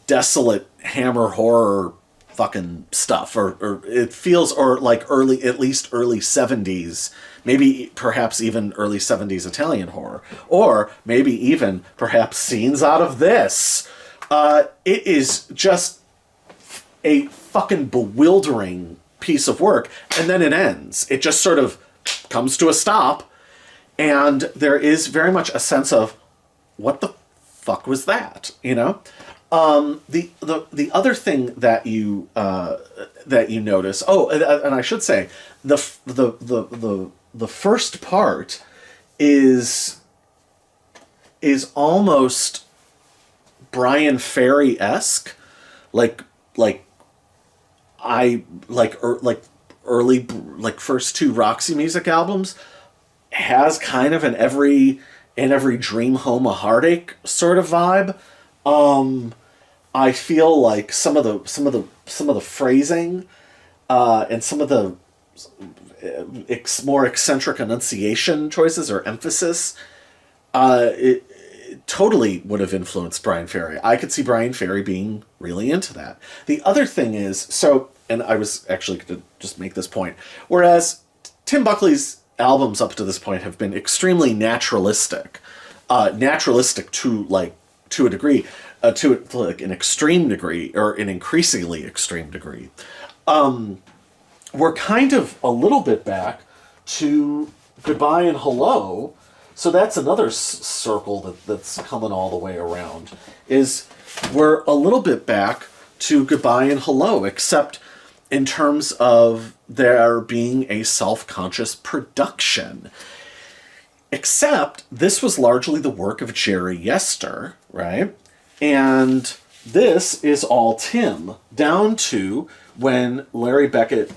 S1: desolate Hammer horror fucking stuff, or it feels, or like at least early 70s, maybe perhaps even early 70s Italian horror, or maybe even perhaps scenes out of this. It is just a fucking bewildering piece of work, and then it ends. It just sort of comes to a stop, and there is very much a sense of, what the fuck was that? You know, the other thing that you notice. Oh, and I should say the first part is almost Brian Ferry-esque, early, like first two Roxy Music albums, has kind of an every dream home a heartache sort of vibe. I feel like some of the phrasing, and some of the more eccentric enunciation choices or emphasis, it totally would have influenced Brian Ferry. I could see Brian Ferry being really into that. The other thing is, and I was actually going to just make this point, whereas Tim Buckley's albums up to this point have been extremely naturalistic to a degree, to like an extreme degree, or an increasingly extreme degree. We're kind of a little bit back to Goodbye and Hello, so that's another circle that's coming all the way around, is we're a little bit back to Goodbye and Hello, except in terms of there being a self-conscious production. Except this was largely the work of Jerry Yester, right? And this is all Tim, down to when Larry Beckett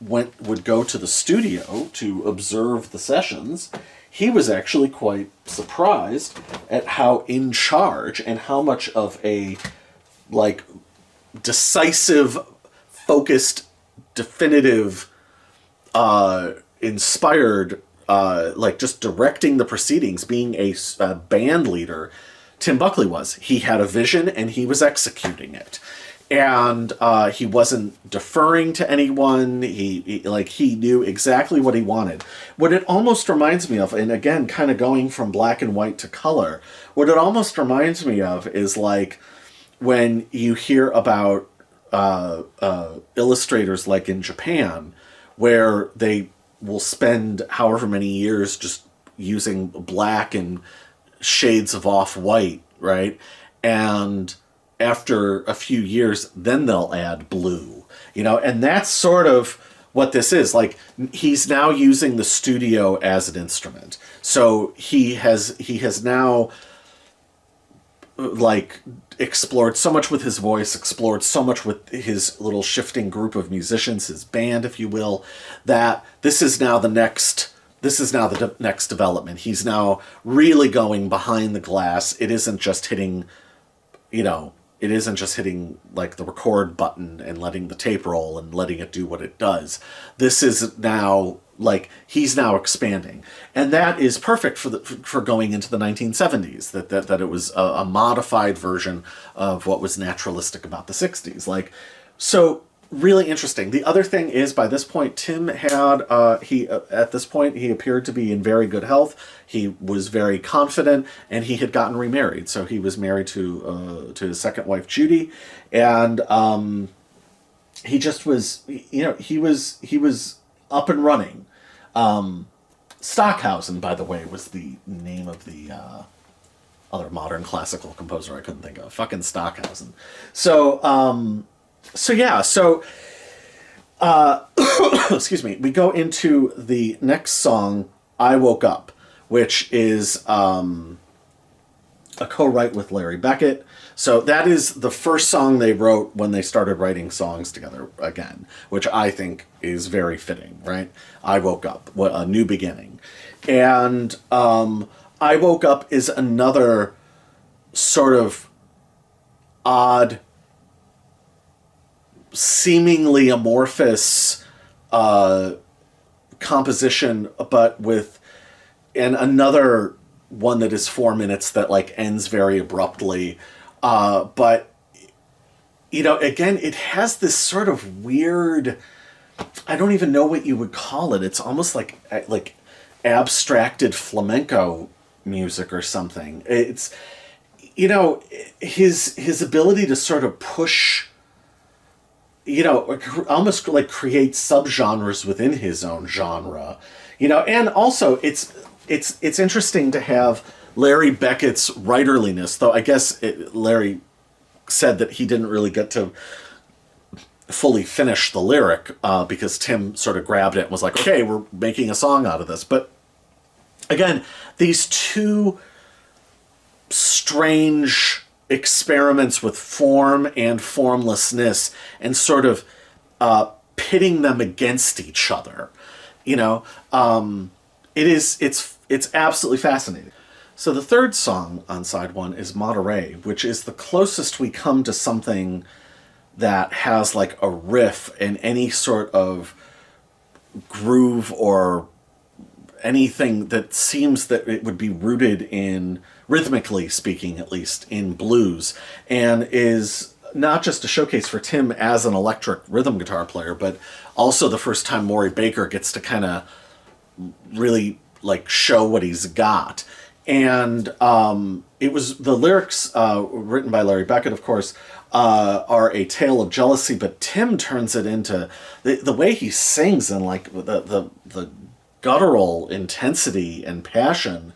S1: would go to the studio to observe the sessions. He was actually quite surprised at how in charge and how much of a like decisive, focused, definitive, inspired, like just directing the proceedings, being a band leader, Tim Buckley was. He had a vision and he was executing it. And he wasn't deferring to anyone. He knew exactly what he wanted. What it almost reminds me of, and again, kind of going from black and white to color, what it almost reminds me of is like when you hear about illustrators like in Japan, where they will spend however many years just using black and shades of off-white, right? And after a few years, then they'll add blue, and that's sort of what this is. Like, he's now using the studio as an instrument. So he has now, like, explored so much with his voice, explored so much with his little shifting group of musicians, his band, if you will, that this is now the next development. He's now really going behind the glass. It isn't just hitting, like the record button and letting the tape roll and letting it do what it does. This is now, like, he's now expanding. And that is perfect for going into the 1970s, that it was a modified version of what was naturalistic about the 60s. Like, so really interesting. The other thing is, by this point, Tim had, at this point, he appeared to be in very good health. He was very confident, and he had gotten remarried. So he was married to his second wife, Judy, and he just was, he was up and running. Stockhausen, by the way, was the name of the other modern classical composer I couldn't think of. Fucking Stockhausen. Excuse me. We go into the next song, I Woke Up, which is a co-write with Larry Beckett. So that is the first song they wrote when they started writing songs together again, which I think is very fitting, right? I Woke Up, what a new beginning. And I Woke Up is another sort of odd, seemingly amorphous composition, but with another one that is 4 minutes that like ends very abruptly. But again, it has this sort of weird, I don't even know what you would call it. It's almost like abstracted flamenco music or something. It's, his ability to sort of push, almost like create subgenres within his own genre, and also it's interesting to have Larry Beckett's writerliness, though I guess Larry said that he didn't really get to fully finish the lyric because Tim sort of grabbed it and was like, okay, we're making a song out of this. But again, these two strange experiments with form and formlessness and sort of pitting them against each other, it's absolutely fascinating. So the third song on side one is Monterey, which is the closest we come to something that has like a riff and any sort of groove or anything that seems that it would be rooted in, rhythmically speaking at least, in blues, and is not just a showcase for Tim as an electric rhythm guitar player, but also the first time Maury Baker gets to kind of really like show what he's got. And it was, the lyrics written by Larry Beckett, of course, are a tale of jealousy, but Tim turns it into the way he sings and like the guttural intensity and passion.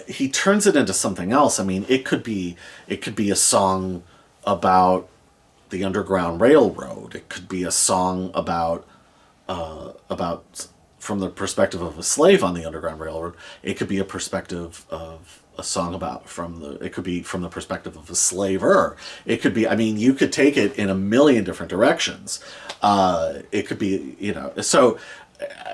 S1: He turns it into something else. I mean, it could be a song about the Underground Railroad. It could be a song about from the perspective of a slave on the Underground Railroad. It could be a perspective of a song it could be from the perspective of a slaver. It could be, I mean, you could take it in a million different directions. It could be, so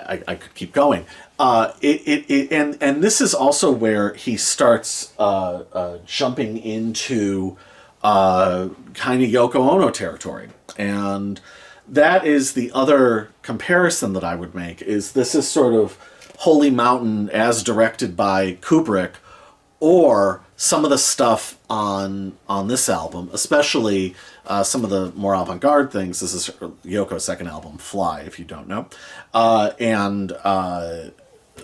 S1: I could keep going. And this is also where he starts jumping into kind of Yoko Ono territory. And that is the other comparison that I would make, is this is sort of Holy Mountain as directed by Kubrick, or some of the stuff on this album, especially some of the more avant-garde things. This is Yoko's second album, Fly, if you don't know, and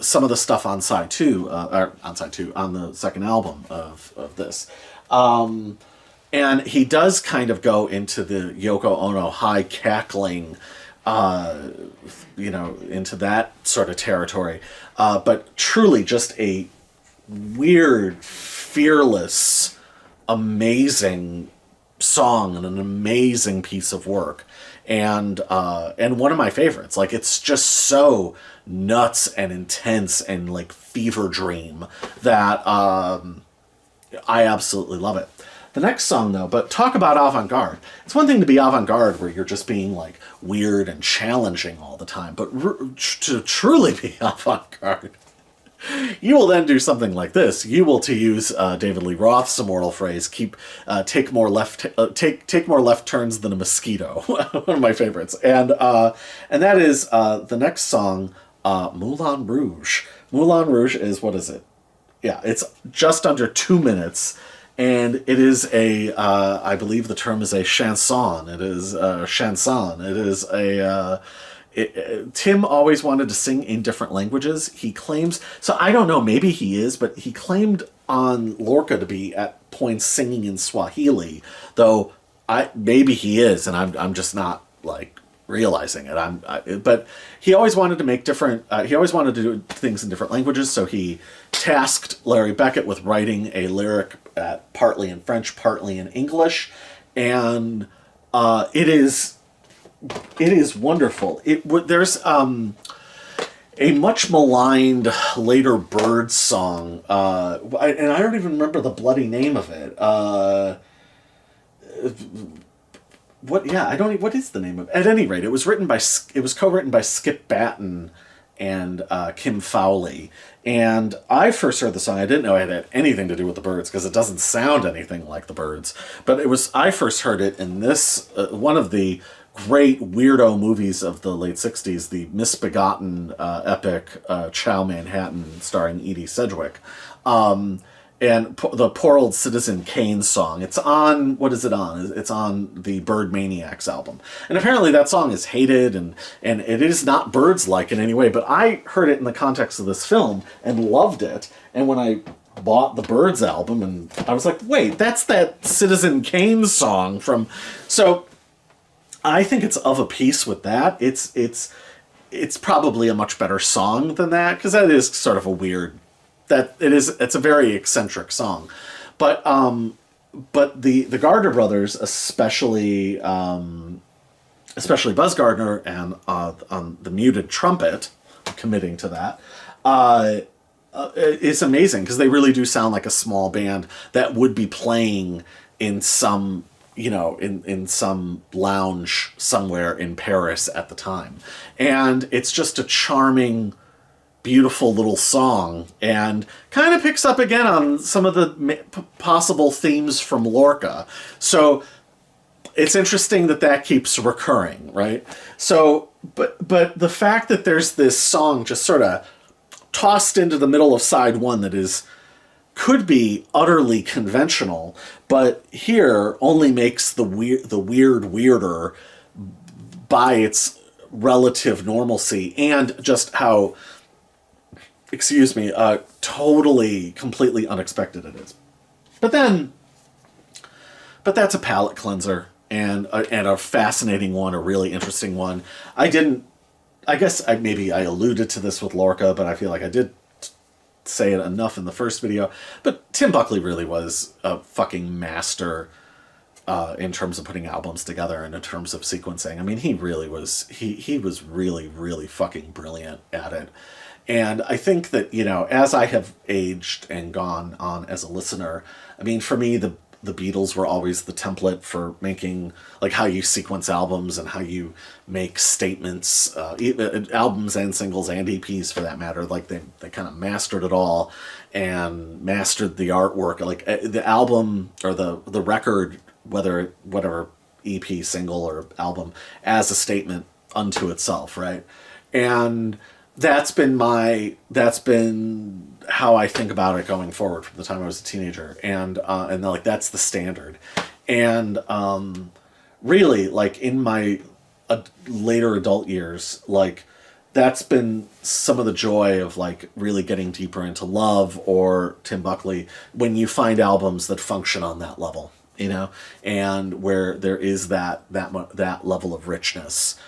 S1: some of the stuff on side two, on the second album of this. And he does kind of go into the Yoko Ono high cackling, into that sort of territory. But truly just a weird, fearless, amazing song and an amazing piece of work. And one of my favorites. Like, it's just so nuts and intense and like fever dream that I absolutely love it. The next song, though, but talk about avant-garde. It's one thing to be avant-garde where you're just being like weird and challenging all the time, but to truly be avant-garde, you will then do something like this. You will, to use David Lee Roth's immortal phrase, take more left turns than a mosquito. One of my favorites, and that is the next song, Moulin Rouge. Moulin Rouge is, what is it? Yeah, it's just under 2 minutes. And it is I believe the term is a chanson. It is a chanson. It is Tim always wanted to sing in different languages. He claims, so I don't know, maybe he is, but he claimed on Lorca to be at points singing in Swahili, though maybe he is, and I'm just not like realizing it. But he always wanted to make different. He always wanted to do things in different languages, so he tasked Larry Beckett with writing a lyric partly in French, partly in English, and it is wonderful. There's a much maligned later Birds song, and I don't even remember the bloody name of it. What is the name of it? At any rate, it was co-written by Skip Batten and Kim Fowley. And I first heard the song. I didn't know it had anything to do with the Byrds because it doesn't sound anything like the Byrds. But I first heard it in this, one of the great weirdo movies of the late 60s, the misbegotten epic Chow Manhattan starring Edie Sedgwick. And the Poor Old Citizen Kane song. It's on, what is it on? It's on the Bird Maniacs album. And apparently that song is hated, and it is not Birds-like in any way, but I heard it in the context of this film and loved it. And when I bought the Birds album, and I was like, wait, that's that Citizen Kane song from... So I think it's of a piece with that. It's probably a much better song than that, because that is sort of a weird... It's a very eccentric song, but the Gardner brothers, especially Buzz Gardner and on the muted trumpet, committing to that, is amazing because they really do sound like a small band that would be playing in some in some lounge somewhere in Paris at the time, and it's just a charming, beautiful little song, and kind of picks up again on some of the possible themes from Lorca. So it's interesting that keeps recurring, right? So, but the fact that there's this song just sort of tossed into the middle of side one that could be utterly conventional, but here only makes the weird weirder by its relative normalcy and just how, totally, completely unexpected it is. But that's a palate cleanser and a fascinating one, a really interesting one. I alluded to this with Lorca, but I feel like I did say it enough in the first video. But Tim Buckley really was a fucking master in terms of putting albums together and in terms of sequencing. I mean, he really was, he was really, really fucking brilliant at it. And I think that, as I have aged and gone on as a listener, I mean, for me, the Beatles were always the template for making, like, how you sequence albums and how you make statements, albums and singles and EPs for that matter. Like, they kind of mastered it all and mastered the artwork. Like, the album or the record, whatever EP, single, or album, as a statement unto itself, right? And that's been how I think about it going forward from the time I was a teenager, and like that's the standard, and really like in my later adult years, like that's been some of the joy of like really getting deeper into Love or Tim Buckley, when you find albums that function on that level, you know, and where there is that level of richness.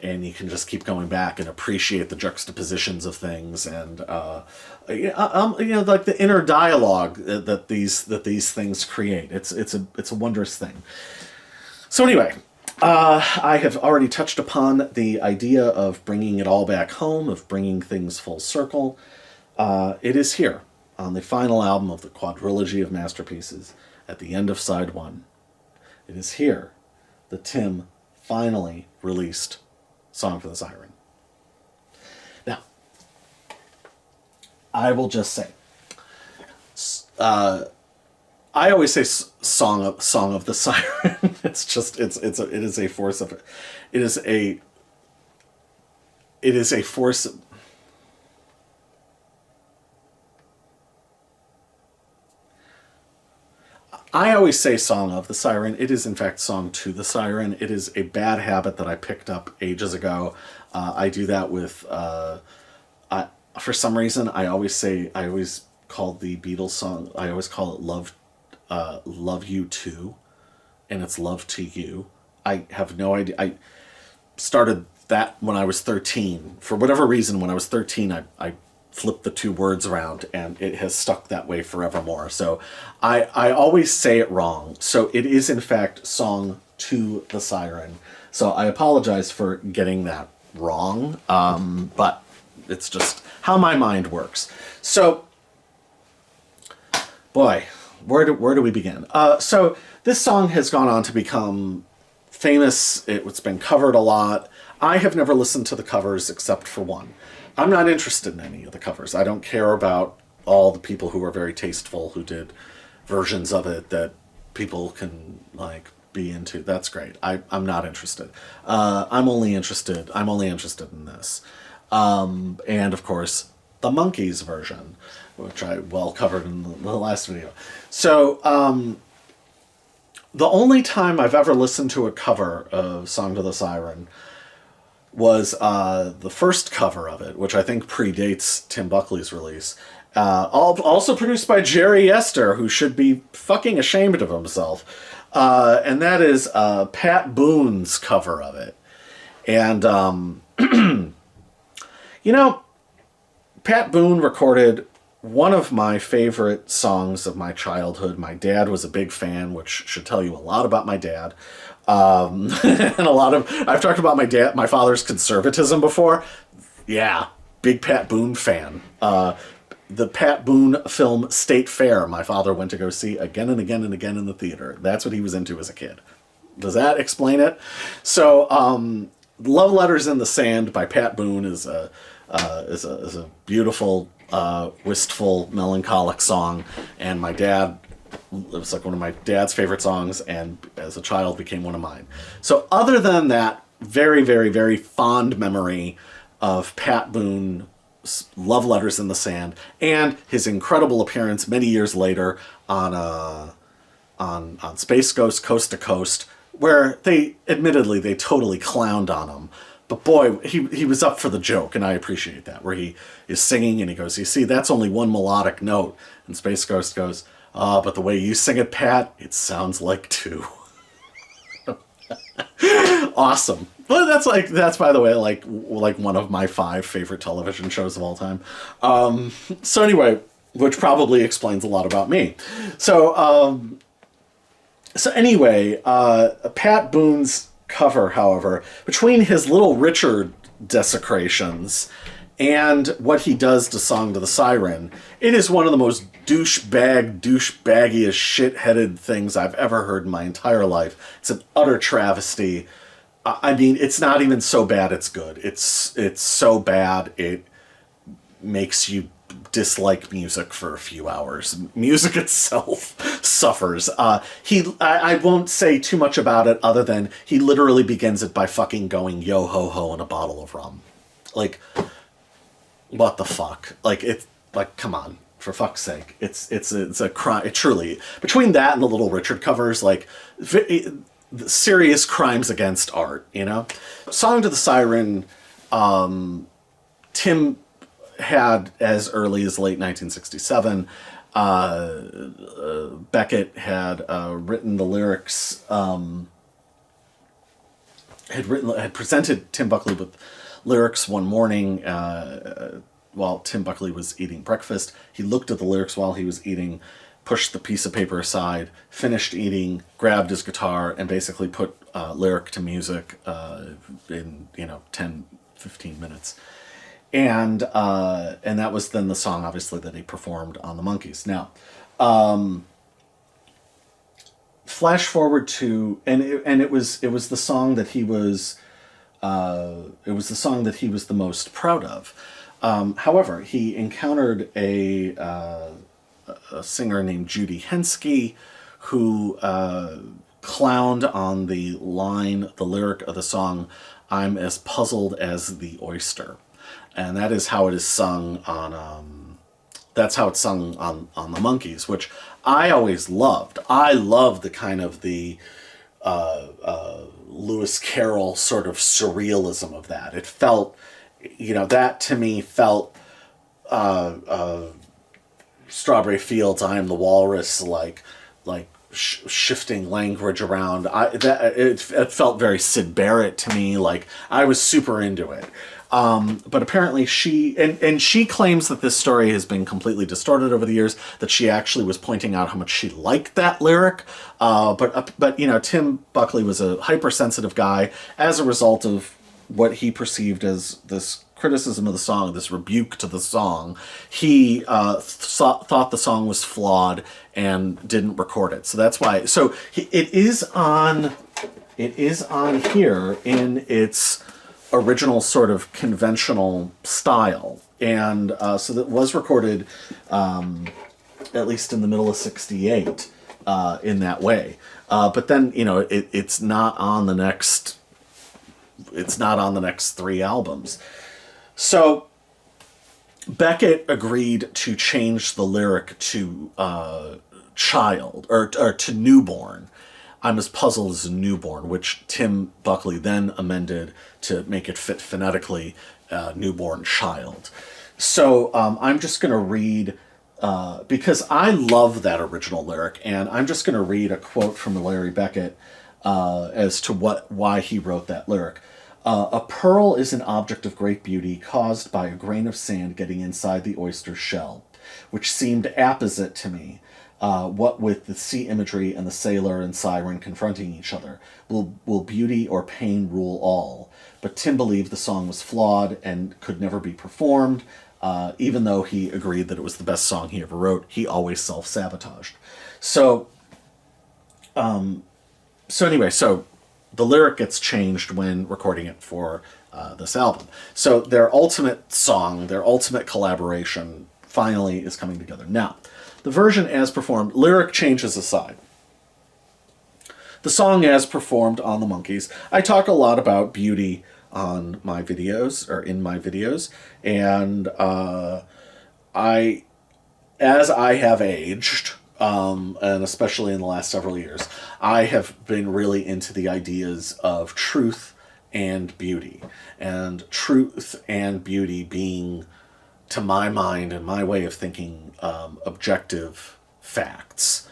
S1: And you can just keep going back and appreciate the juxtapositions of things, and like the inner dialogue that these things create. It's a wondrous thing. So anyway, I have already touched upon the idea of bringing it all back home, of bringing things full circle. It is here on the final album of the Quadrilogy of Masterpieces, at the end of side 1. It is here that Tim finally released Song for the Siren. Now, I will just say, I always say song of the siren. It is a force of, it is a force. I always say song of the siren. It is in fact song to the siren. It is a bad habit that I picked up ages ago. I do that with, for some reason, I always call the Beatles song, I always call it Love You Too, and it's Love to You. I have no idea. I started that when I was 13. For whatever reason, when I was 13, I flipped the two words around, and it has stuck that way forevermore. So I always say it wrong. So it is in fact Song to the Siren. So I apologize for getting that wrong, but it's just how my mind works. So, boy, where do we begin? So this song has gone on to become famous. It's been covered a lot. I have never listened to the covers except for one. I'm not interested in any of the covers. I don't care about all the people who are very tasteful who did versions of it that people can like be into. That's great. I'm not interested. I'm only interested in this. And of course, the Monkees version, which I well covered in the last video. So the only time I've ever listened to a cover of Song to the Siren was the first cover of it, which I think predates Tim Buckley's release. Also produced by Jerry Esther, who should be fucking ashamed of himself. And that is Pat Boone's cover of it. And, you know, Pat Boone recorded one of my favorite songs of my childhood. My dad was a big fan, which should tell you a lot about my dad. And I've talked about my father's conservatism before. Yeah, big Pat Boone fan. The Pat Boone film State Fair, my father went to go see again and again and again in the theater. That's what he was into as a kid. Does that explain it? So, Love Letters in the Sand by Pat Boone is a beautiful, wistful, melancholic song, and my dad, it was like one of my dad's favorite songs, and as a child became one of mine. So other than that very, very, very fond memory of Pat Boone's Love Letters in the Sand and his incredible appearance many years later on Space Ghost Coast to Coast, where they totally clowned on him. But boy, he was up for the joke, and I appreciate that, where he is singing and he goes, you see, that's only one melodic note. And Space Ghost goes, but the way you sing it, Pat, it sounds like two. Awesome. Well, that's by the way, like one of my 5 favorite television shows of all time. So anyway, which probably explains a lot about me. So anyway, Pat Boone's cover, however, between his Little Richard desecrations and what he does to Song to the Siren, it is one of the most douchebaggiest, shit-headed things I've ever heard in my entire life. It's an utter travesty. I mean, it's not even so bad it's good. It's so bad it makes you dislike music for a few hours. Music itself suffers. I won't say too much about it other than he literally begins it by fucking going yo ho ho in a bottle of rum. Like, what the fuck? Like, it's like, come on, for fuck's sake. It's a crime. It truly, between that and the Little Richard covers, like, serious crimes against art, you know? Song to the Siren, Tim had as early as late 1967. Beckett had written the lyrics, had presented Tim Buckley with lyrics one morning while Tim Buckley was eating breakfast. He looked at the lyrics while he was eating, pushed the piece of paper aside, finished eating, grabbed his guitar, and basically put lyric to music in 10, 15 minutes. And that was then the song, obviously, that he performed on the Monkees. Now, flash forward to, and it was the song that he was the most proud of. However, he encountered a singer named Judy Henske, who clowned on the lyric of the song, "I'm as puzzled as the oyster." And that is how it is sung on, that's how it's sung on the Monkees, which I always loved. I loved the kind of the Lewis Carroll sort of surrealism of that. It felt, that to me felt Strawberry Fields, I Am the Walrus, like shifting language around. It felt very Syd Barrett to me. Like, I was super into it. But apparently she claims that this story has been completely distorted over the years, that she actually was pointing out how much she liked that lyric. But Tim Buckley was a hypersensitive guy as a result of what he perceived as this criticism of the song, this rebuke to the song. He thought the song was flawed and didn't record it. So that's why. So it is on here in its original sort of conventional style, and so that was recorded at least in the middle of '68 in that way. But then it's not on the next. It's not on the next 3 albums. So Beckett agreed to change the lyric to child, or to newborn. "I'm as puzzled as a newborn," which Tim Buckley then amended to make it fit phonetically, newborn child. So I'm just going to read, because I love that original lyric, and I'm just going to read a quote from Larry Beckett as to why he wrote that lyric. "A pearl is an object of great beauty caused by a grain of sand getting inside the oyster's shell, which seemed apposite to me. What with the sea imagery and the sailor and siren confronting each other, will beauty or pain rule all? But Tim believed the song was flawed and could never be performed. Even though he agreed that it was the best song he ever wrote, he always self-sabotaged." So anyway, the lyric gets changed when recording it for this album. So their ultimate song, their ultimate collaboration, finally is coming together. Now, the version as performed, lyric changes aside, the song as performed on the Monkees, I talk a lot about beauty on my videos, or in my videos, and as I have aged, and especially in the last several years, I have been really into the ideas of truth and beauty. And truth and beauty being, to my mind and my way of thinking, objective facts.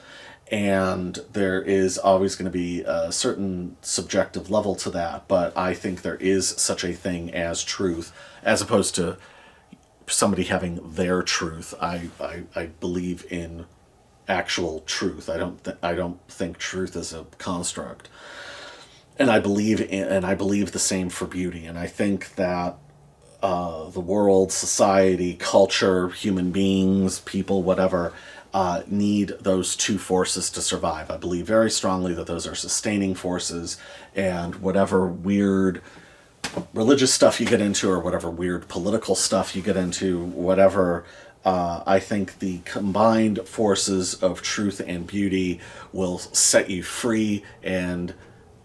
S1: And there is always going to be a certain subjective level to that, but I think there is such a thing as truth, as opposed to somebody having their truth. I believe in actual truth. I don't think truth is a construct, and I believe the same for beauty. And I think that the world, society, culture, human beings, people, whatever, need those two forces to survive. I believe very strongly that those are sustaining forces, and whatever weird religious stuff you get into, or whatever weird political stuff you get into, whatever, I think the combined forces of truth and beauty will set you free and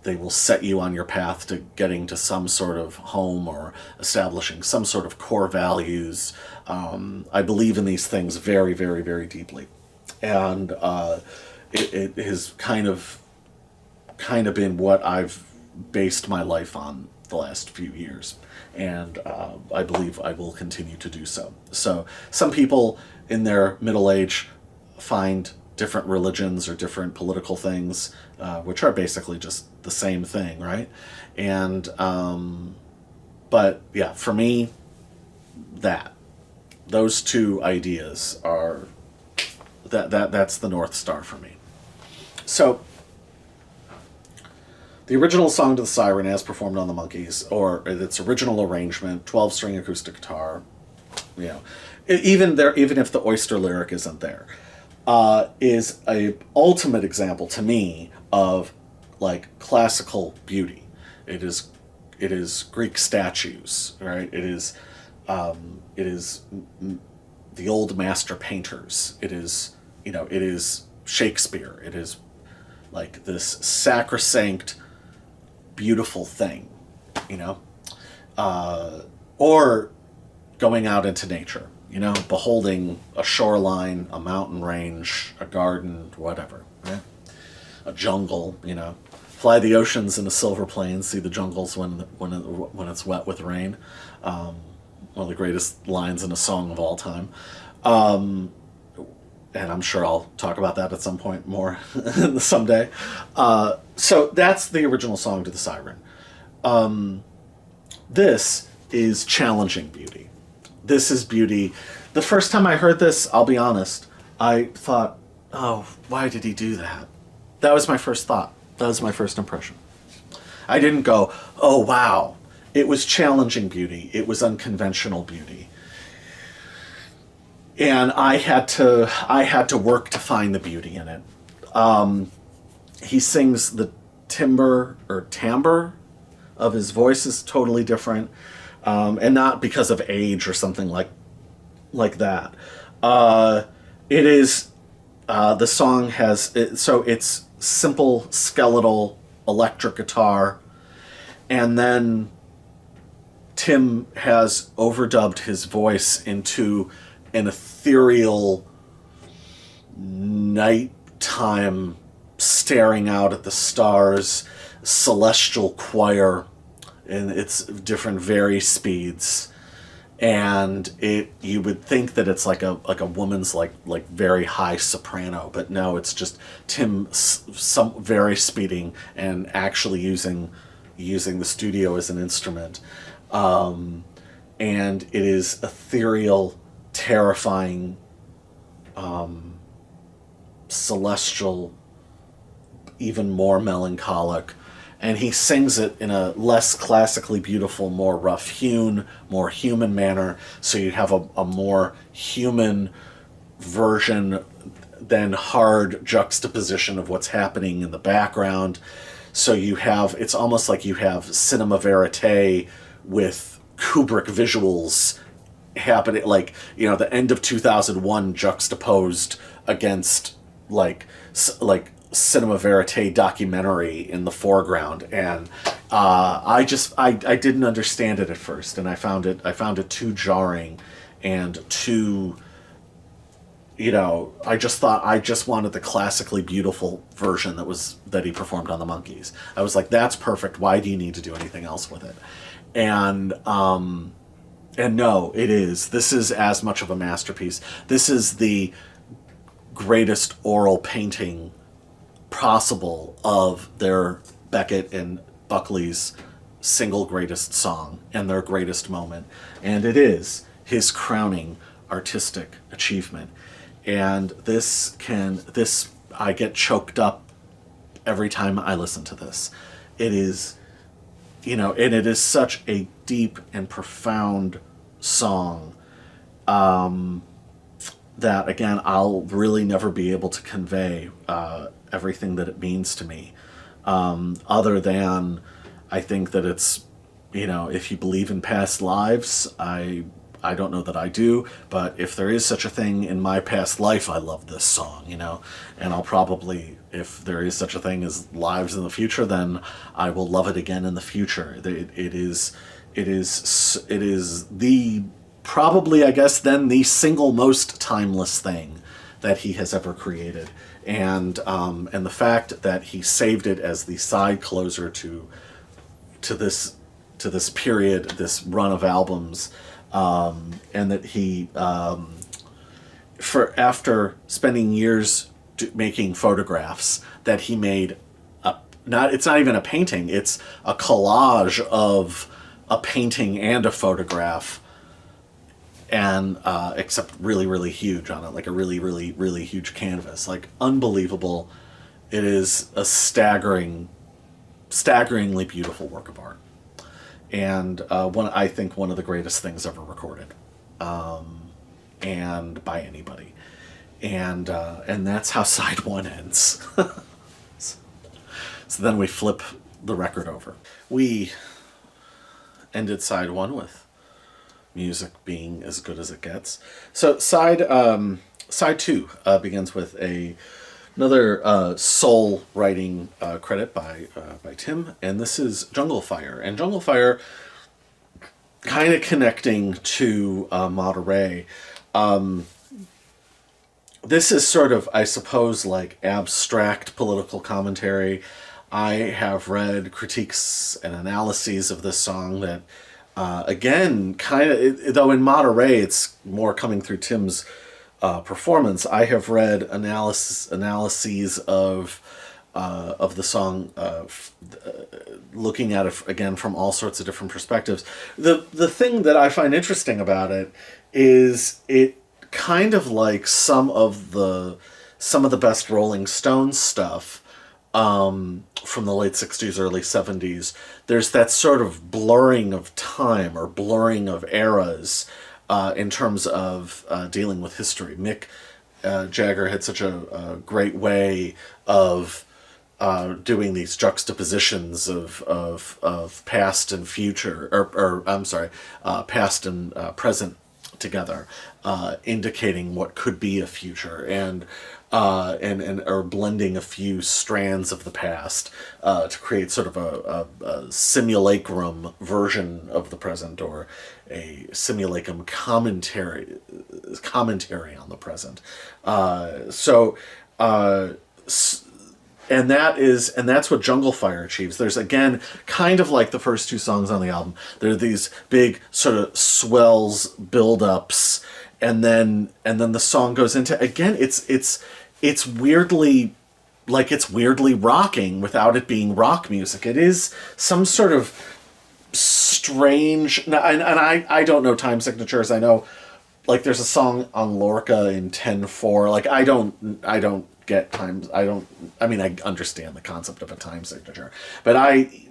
S1: they will set you on your path to getting to some sort of home or establishing some sort of core values. I believe in these things very, very, very deeply, and it has kind of been what I've based my life on the last few years, and I believe I will continue to do so. So some people in their middle age find different religions or different political things, which are basically just the same thing, right? And but yeah, for me, those two ideas are that's the North Star for me. So the original Song to the Siren, as performed on the Monkees, or its original arrangement, 12-string acoustic guitar, you know, even if the oyster lyric isn't there, is a ultimate example to me of like classical beauty. It is Greek statues, right? It is the old master painters. It is Shakespeare. It is like this sacrosanct, beautiful thing, or going out into nature, beholding a shoreline, a mountain range, a garden, whatever, right? A jungle, fly the oceans in a silver plane, see the jungles when it's wet with rain. One of the greatest lines in a song of all time. And I'm sure I'll talk about that at some point more someday. So that's the original Song to the Siren. This is challenging beauty. This is beauty. The first time I heard this, I'll be honest, I thought, oh, why did he do that? That was my first thought. That was my first impression. I didn't go, oh, wow. It was challenging beauty. It was unconventional beauty. And I had to work to find the beauty in it. He sings the timbre of his voice is totally different, and not because of age or something like that. It is the song has so it's simple skeletal electric guitar, and then Tim has overdubbed his voice into an ethereal nighttime staring out at the stars celestial choir in its different vari speeds, and you would think that it's like a woman's like very high soprano, but no, it's just Tim some vari speeding and actually using the studio as an instrument, and it is ethereal, terrifying, celestial, even more melancholic, and he sings it in a less classically beautiful, more rough-hewn, more human manner, so you have a more human version than hard juxtaposition of what's happening in the background. So it's almost like you have cinema verite with Kubrick visuals happening, like, the end of 2001 juxtaposed against like cinema verite documentary in the foreground, and I didn't understand it at first, and I found it too jarring and too, I just wanted the classically beautiful version that he performed on the Monkees. I was like, that's perfect. Why do you need to do anything else with it? And no, this is as much of a masterpiece. This is the greatest oral painting possible of their Beckett and Buckley's single greatest song and their greatest moment. And it is his crowning artistic achievement. And I get choked up every time I listen to this. It is, and it is such a deep and profound song, that, again, I'll really never be able to convey everything that it means to me, other than I think that it's, if you believe in past lives, I I don't know that I do, but if there is such a thing in my past life, I love this song, you know, and I'll probably, if there is such a thing as lives in the future, then I will love it again in the future. It is the, probably, I guess, then the single most timeless thing that he has ever created. And the fact that he saved it as the side closer to this period, this run of albums, and that he, for after spending years making photographs, that he made it's not even a painting, it's a collage of a painting and a photograph, and except really, really huge on it, like a really, really, really huge canvas, like unbelievable. It is a staggeringly beautiful work of art, and I think one of the greatest things ever recorded, and by anybody, and that's how side one ends. So then we flip the record over. We ended side one with music being as good as it gets. So side two begins with another soul writing credit by Tim, and this is Jungle Fire. And Jungle Fire, kind of connecting to Monterey. This is sort of, I suppose, like abstract political commentary. I have read critiques and analyses of this song that, again, kind of, though in Monterey it's more coming through Tim's performance. I have read analyses of the song, looking at it again from all sorts of different perspectives. The thing that I find interesting about it is it kind of like some of the best Rolling Stones stuff from the late 60s, early 70s. There's that sort of blurring of time or blurring of eras in terms of dealing with history. Mick Jagger had such a great way of doing these juxtapositions of past and future, or I'm sorry, past and present together, indicating what could be a future, and or blending a few strands of the past to create sort of a simulacrum version of the present, or a simulacrum commentary on the present. And that's what Jungle Fire achieves. There's, again, kind of like the first two songs on the album, there are these big sort of swells, build-ups, and then the song goes into, again, it's weirdly, like, it's weirdly rocking without it being rock music. It is some sort of strange, and I don't know time signatures. I know, like, there's a song on Lorca in 10/4. Like, I don't get times. I understand the concept of a time signature, but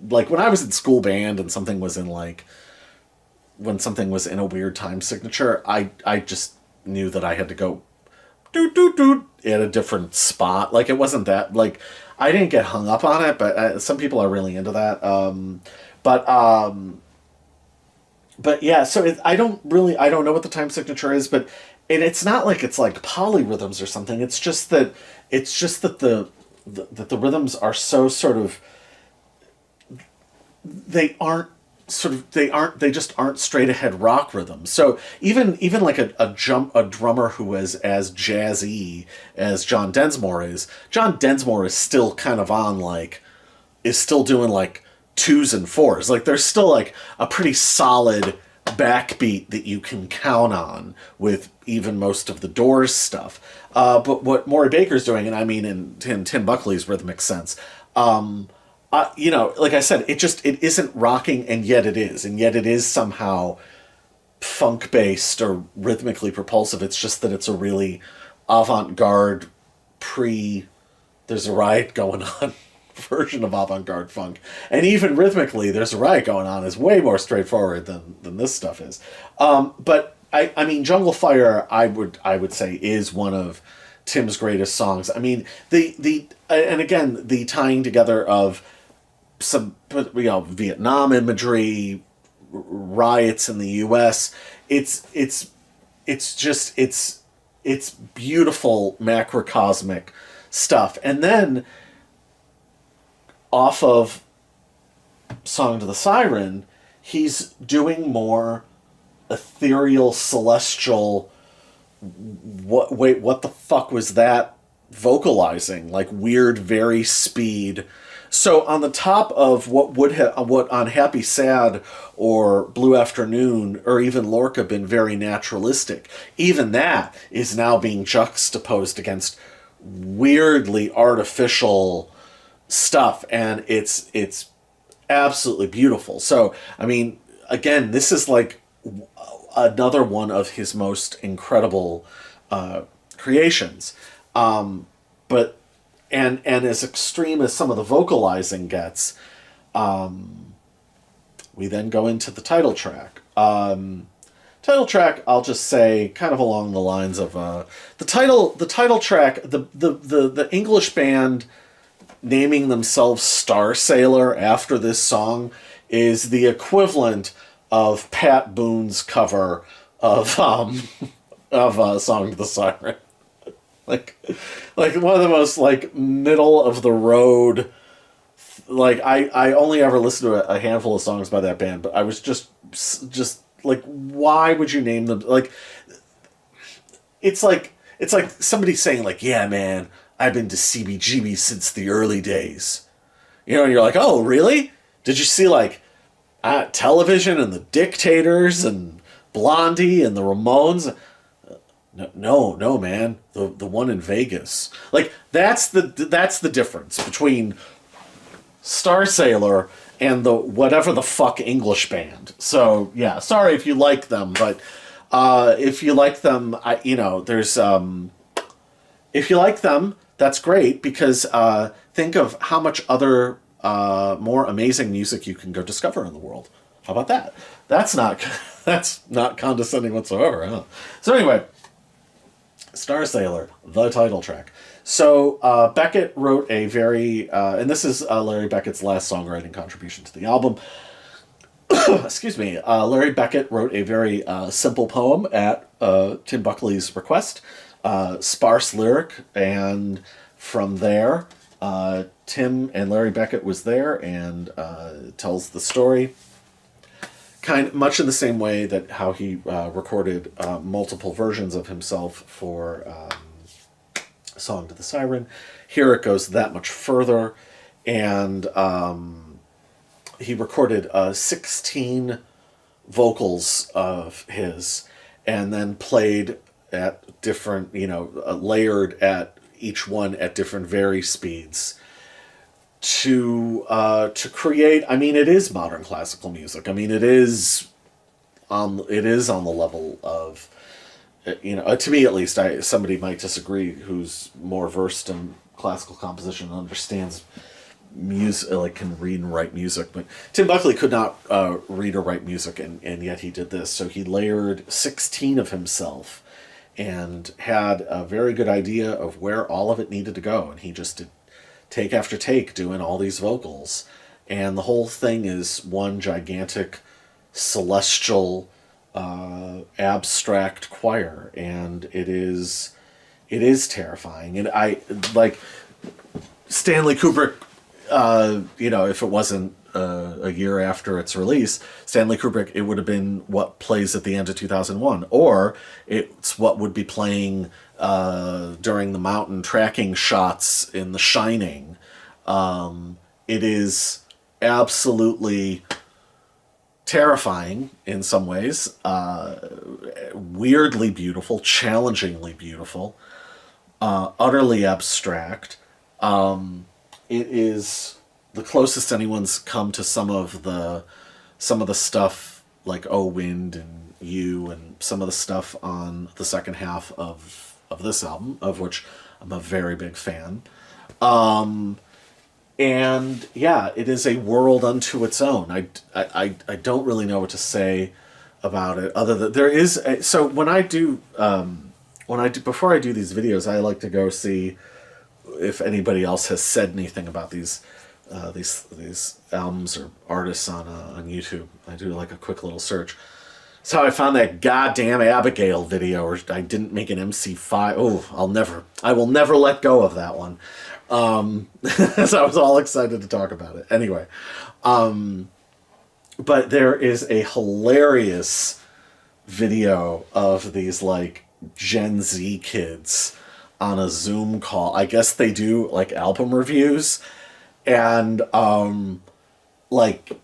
S1: like, when I was in school band and something was in, like, when something was in a weird time signature, I just knew that I had to go doot doot doot at a different spot. Like, it wasn't that, like, I didn't get hung up on it, but some people are really into that. But yeah, so I don't know what the time signature is, but it's not like it's like polyrhythms or something. It's just that the rhythms are so sort of, they just aren't straight ahead rock rhythms. So even like a drummer who is as jazzy as John Densmore is still kind of on, like, is still doing like 2s and 4s. Like, there's still like a pretty solid backbeat that you can count on with even most of the Doors stuff. But what Maury Baker's doing, and I mean in Tim Buckley's rhythmic sense, like I said, it isn't rocking, and yet it is somehow funk-based or rhythmically propulsive. It's just that it's a really avant-garde there's a riot going on version of avant-garde funk. And even rhythmically, there's a riot going on is way more straightforward than this stuff is. But I mean, Jungle Fire, I would say, is one of Tim's greatest songs. I mean, and again, the tying together of some, Vietnam imagery, riots in the U.S. It's beautiful macrocosmic stuff. And then off of Song to the Siren, he's doing more ethereal, celestial. What the fuck was that vocalizing? Like weird, very speed. So on the top of what on Happy Sad or Blue Afternoon or even Lorca been very naturalistic, even that is now being juxtaposed against weirdly artificial stuff, and it's absolutely beautiful. So I mean, again, this is like another one of his most incredible creations. But and as extreme as some of the vocalizing gets, we then go into the title track. Title track, I'll just say, kind of along the lines of the title track. The English band naming themselves Starsailor after this song is the equivalent of Pat Boone's cover of Song to the Siren. like one of the most like middle of the road. Like I only ever listened to a handful of songs by that band, but I was just like, why would you name them? Like it's like somebody saying like, yeah, man, I've been to CBGB since the early days. You know, and you're like, oh, really? Did you see like Television and the Dictators and Blondie and the Ramones? No, man. The one in Vegas. Like that's the difference between Starsailor and the whatever the fuck English band. So yeah, sorry if you like them, but if you like them, there's if you like them, that's great, because think of how much other more amazing music you can go discover in the world. How about that? That's not condescending whatsoever. Huh? So anyway, Starsailor, the title track. So Beckett wrote a very, and this is Larry Beckett's last songwriting contribution to the album. Excuse me. Larry Beckett wrote a very simple poem at Tim Buckley's request, sparse lyric, and from there, Tim and Larry Beckett was there and tells the story. Kind much in the same way that how he recorded multiple versions of himself for Song to the Siren. Here it goes that much further, and he recorded 16 vocals of his, and then played at different, layered at each one at different vari speeds to create. I mean, it is modern classical music. I mean, it is on the level of, to me at least. Somebody might disagree who's more versed in classical composition and understands music, like can read and write music. But Tim Buckley could not read or write music, and yet he did this. So he layered 16 of himself and had a very good idea of where all of it needed to go, and he just did take after take doing all these vocals, and the whole thing is one gigantic celestial abstract choir, and it is terrifying. And I like Stanley Kubrick, if it wasn't a year after its release, Stanley Kubrick, it would have been what plays at the end of 2001, or it's what would be playing during the mountain tracking shots in The Shining. It is absolutely terrifying in some ways, weirdly beautiful, challengingly beautiful, utterly abstract. It is the closest anyone's come to some of the stuff like Oh Wind and You, and some of the stuff on the second half of this album, of which I'm a very big fan. And yeah, it is a world unto its own. I don't really know what to say about it, other than there is so when I do before I do these videos, I like to go see if anybody else has said anything about these these albums or artists on YouTube. I do like a quick little search. That's how I found that goddamn Abigail video, or I didn't make an MC5. Oh, I will never let go of that one. So I was all excited to talk about it. Anyway, but there is a hilarious video of these like Gen Z kids on a Zoom call. I guess they do like album reviews, and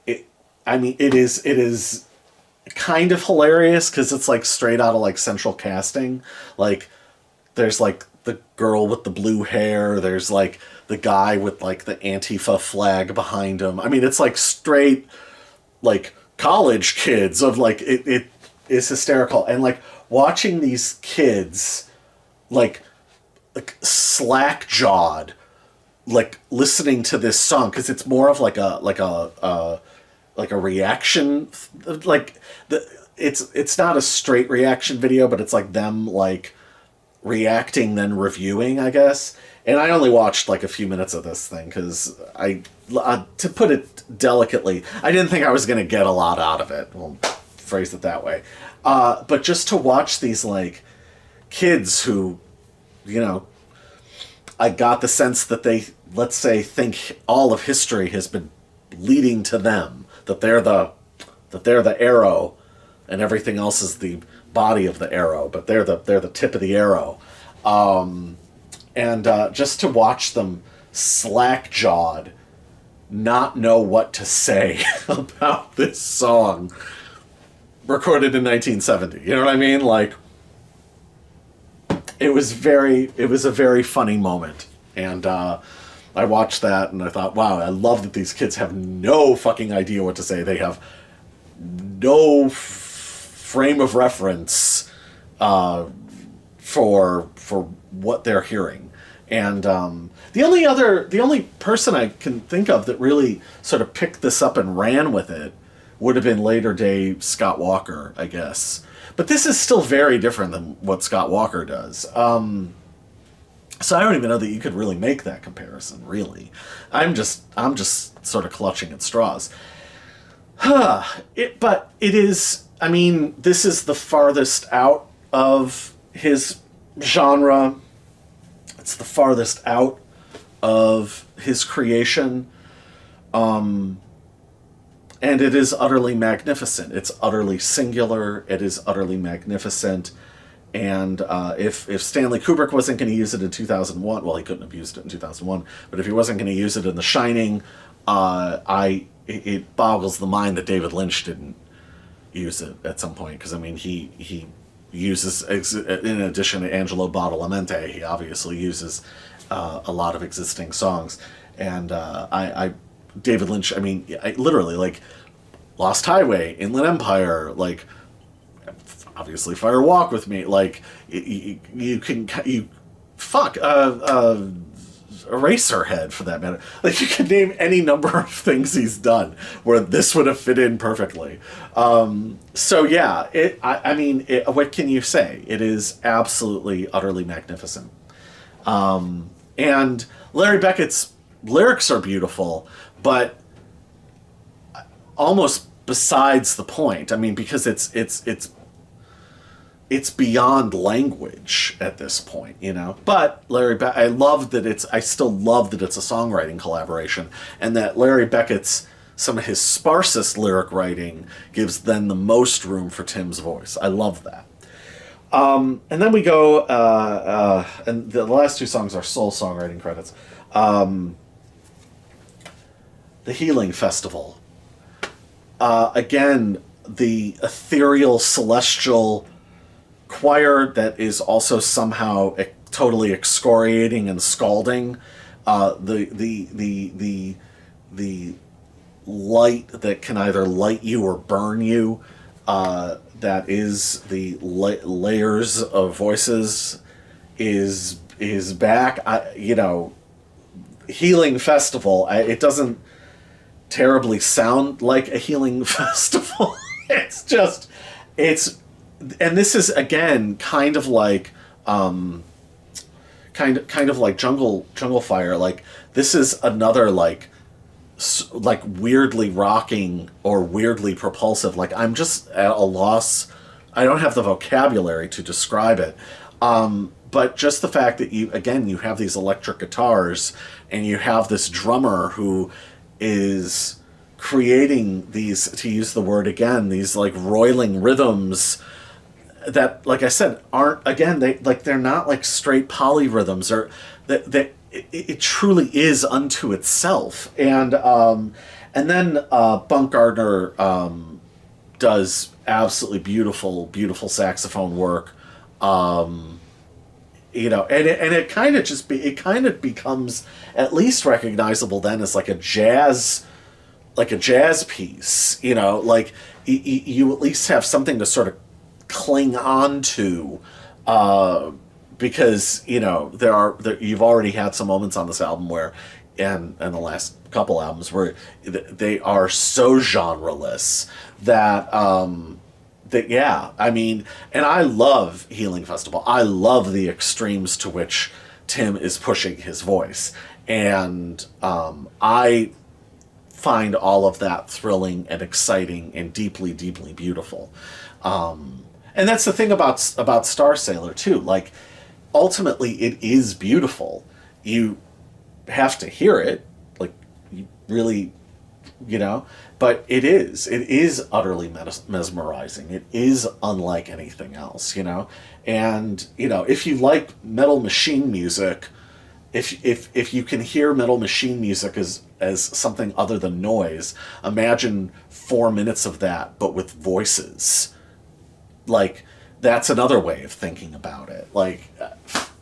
S1: it is kind of hilarious because it's like straight out of like Central Casting. Like there's like the girl with the blue hair, there's like the guy with like the Antifa flag behind him. I mean, it's like straight like college kids of like it is hysterical. And like watching these kids like slack jawed like listening to this song, because it's more of like a reaction, like it's not a straight reaction video, but it's like them like reacting then reviewing, I guess. And I only watched like a few minutes of this thing because to put it delicately, I didn't think I was going to get a lot out of it. We'll phrase it that way. But just to watch these like kids who, you know, I got the sense that they, let's say, think all of history has been leading to them, that they're the arrow and everything else is the body of the arrow, but they're the tip of the arrow. And just to watch them slack-jawed, not know what to say about this song recorded in 1970. You know what I mean? Like, it was a very funny moment. And I watched that and I thought, wow, I love that these kids have no fucking idea what to say. They have no frame of reference for what they're hearing. And the only person I can think of that really sort of picked this up and ran with it would have been later day Scott Walker, I guess. But this is still very different than what Scott Walker does. So I don't even know that you could really make that comparison, really. I'm just sort of clutching at straws. But it is, I mean, this is the farthest out of his genre. It's the farthest out of his creation. And it is utterly magnificent. It's utterly singular. It is utterly magnificent. And if Stanley Kubrick wasn't going to use it in 2001, well, he couldn't have used it in 2001, but if he wasn't going to use it in The Shining, it boggles the mind that David Lynch didn't use it at some point. Because, I mean, he uses, in addition to Angelo Badalamenti, he obviously uses a lot of existing songs. And David Lynch, I mean, literally, like, Lost Highway, Inland Empire, like, obviously Fire Walk with Me, like, Eraserhead, for that matter. Like, you can name any number of things he's done where this would have fit in perfectly. So yeah, what can you say? It is absolutely, utterly magnificent. And Larry Beckett's lyrics are beautiful, but almost besides the point. I mean, because it's beyond language at this point, you know. But I still love that it's a songwriting collaboration, and that Larry Beckett's, some of his sparsest lyric writing gives then the most room for Tim's voice. I love that. And then we go, and the last two songs are sole songwriting credits. The Healing Festival. Again, the ethereal, celestial choir that is also somehow totally excoriating and scalding. The light that can either light you or burn you. That is the layers of voices is back. Healing Festival. It doesn't terribly sound like a healing festival. And this is, again, kind of like Jungle Fire. Like, this is another, like, like weirdly rocking or weirdly propulsive. Like I'm just at a loss. I don't have the vocabulary to describe it. But just the fact that you have these electric guitars and you have this drummer who is creating these, to use the word again, these like roiling rhythms that, like I said, aren't, again, they're not like straight polyrhythms, or that it truly is unto itself. And then Bunk Gardner does absolutely beautiful saxophone work. And it kind of becomes at least recognizable then as like a jazz piece. Like you at least have something to sort of cling on to, because you've already had some moments on this album where, and the last couple albums, where they are so genreless that and I love Healing Festival. I love the extremes to which Tim is pushing his voice, and I find all of that thrilling and exciting and deeply beautiful. And that's the thing about Starsailor too. Like, ultimately, it is beautiful. You have to hear it, like, you really, but it is utterly mesmerizing. It is unlike anything else, And if you like Metal Machine music, if you can hear Metal Machine music as something other than noise, imagine 4 minutes of that, but with voices. Like, that's another way of thinking about it. Like,